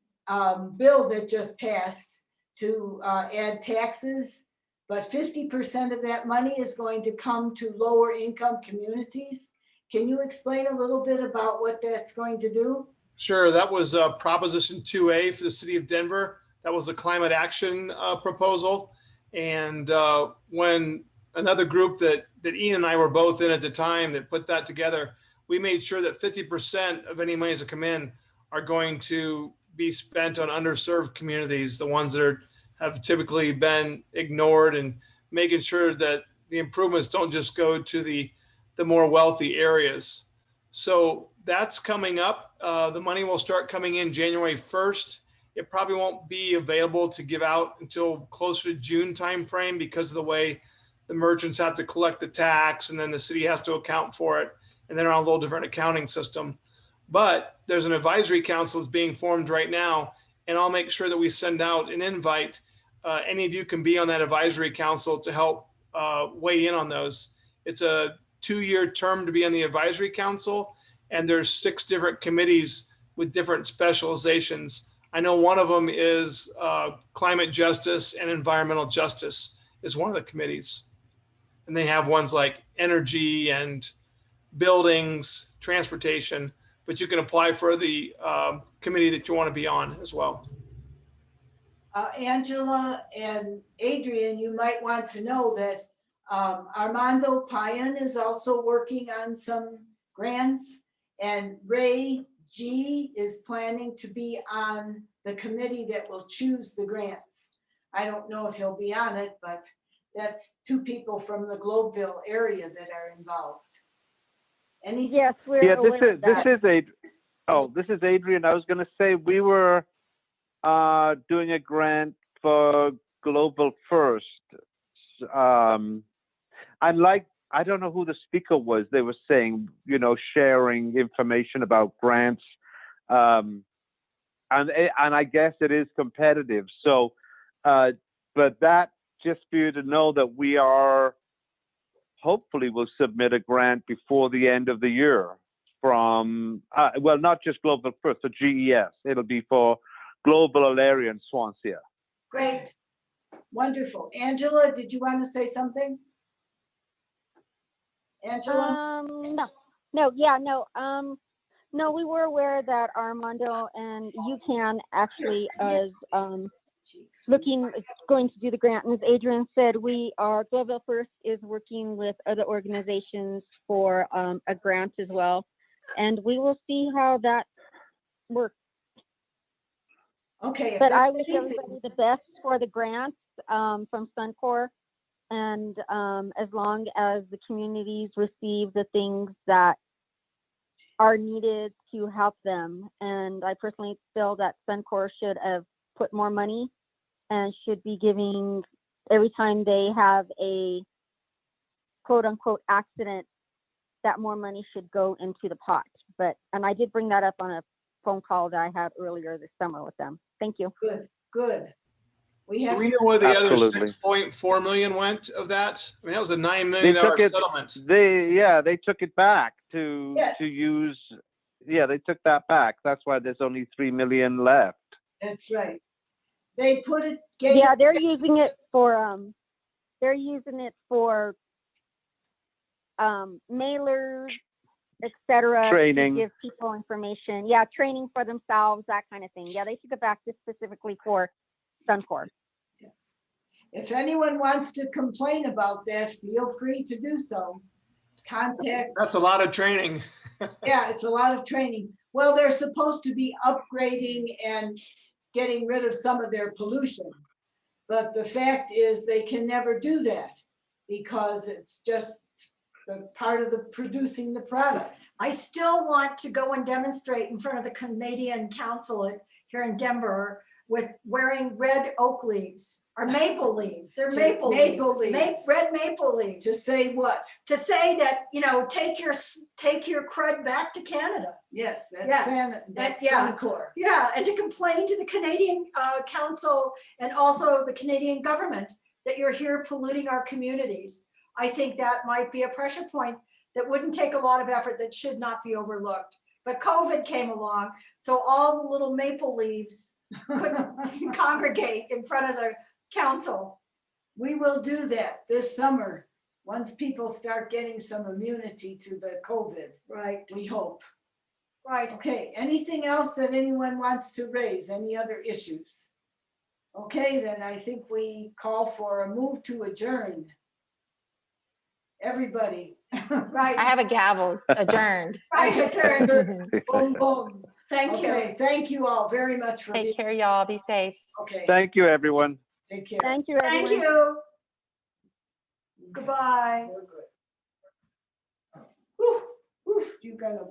bill that just passed to add taxes, but 50% of that money is going to come to lower income communities. Can you explain a little bit about what that's going to do? Sure, that was Proposition 2A for the city of Denver. That was a climate action proposal. And when another group that Ian and I were both in at the time that put that together, we made sure that 50% of any monies that come in are going to be spent on underserved communities, the ones that have typically been ignored, and making sure that the improvements don't just go to the more wealthy areas. So that's coming up. The money will start coming in January 1st. It probably won't be available to give out until closer to June timeframe because of the way the merchants have to collect the tax and then the city has to account for it. And they're on a little different accounting system. But there's an advisory council that's being formed right now, and I'll make sure that we send out an invite. Any of you can be on that advisory council to help weigh in on those. It's a 2-year term to be on the advisory council, and there's 6 different committees with different specializations. I know one of them is climate justice and environmental justice is one of the committees. And they have ones like energy and buildings, transportation, but you can apply for the committee that you want to be on as well. Angela and Adrian, you might want to know that Armando Payan is also working on some grants, and Ray G is planning to be on the committee that will choose the grants. I don't know if he'll be on it, but that's 2 people from the Globeville area that are involved. Anything? Yes, we're Yeah, aware of that. this is Adrian. I was going to say we were doing a grant for Global First. I don't know who the speaker was. They were saying, sharing information about grants, and I guess it is competitive. So, but that just for you to know that we are hopefully will submit a grant before the end of the year from not just Global First, but GES. It'll be for Global Area in Swansea. Great, wonderful. Angela, did you want to say something? Angela? No, we were aware that Armando and UCAN actually is going to do the grant. And as Adrian said, Global First is working with other organizations for a grant as well. And we will see how that works. Okay. But I wish everybody the best for the grants from Suncor. And as long as the communities receive the things that are needed to help them. And I personally feel that Suncor should have put more money and should be giving, every time they have a quote unquote accident, that more money should go into the pot. And I did bring that up on a phone call that I had earlier this summer with them. Thank you. Good. Do we know where the other Absolutely. 6.4 million went of that? I mean, that was a $9 million settlement. They took it back to Yes. use. Yeah, they took that back. That's why there's only 3 million left. That's right. They put it. Yeah, they're using it for mailers, etc. Training. To give people information. Yeah, training for themselves, that kind of thing. Yeah, they took it back just specifically for Suncor. If anyone wants to complain about that, feel free to do so. Contact. That's a lot of training. Yeah, it's a lot of training. Well, they're supposed to be upgrading and getting rid of some of their pollution. But the fact is they can never do that because it's just the part of the producing the product. I still want to go and demonstrate in front of the Canadian Council here in Denver with wearing red oak leaves or maple leaves. They're maple leaves. Red maple leaves. To say what? To say that, take your crud back to Canada. Yes, that's Yes. that's Yeah. Suncor. Yeah, and to complain to the Canadian Council and also the Canadian government that you're here polluting our communities. I think that might be a pressure point that wouldn't take a lot of effort, that should not be overlooked. but COVID came along, so all the little maple leaves couldn't congregate in front of the council. We will do that this summer, once people start getting some immunity to the COVID, Right, we hope. right. Okay, anything else that anyone wants to raise? Any other issues? Okay, then I think we call for a move to adjourn. Everybody, Right. I have a gavel, adjourned. Right, adjourned. boom, boom. Thank you. Okay, thank you all very much for being, Take care, y'all. Be safe. okay, Thank you, everyone. take care. Thank you, everyone. Thank you. Goodbye. We're good. Whew, whew, you gotta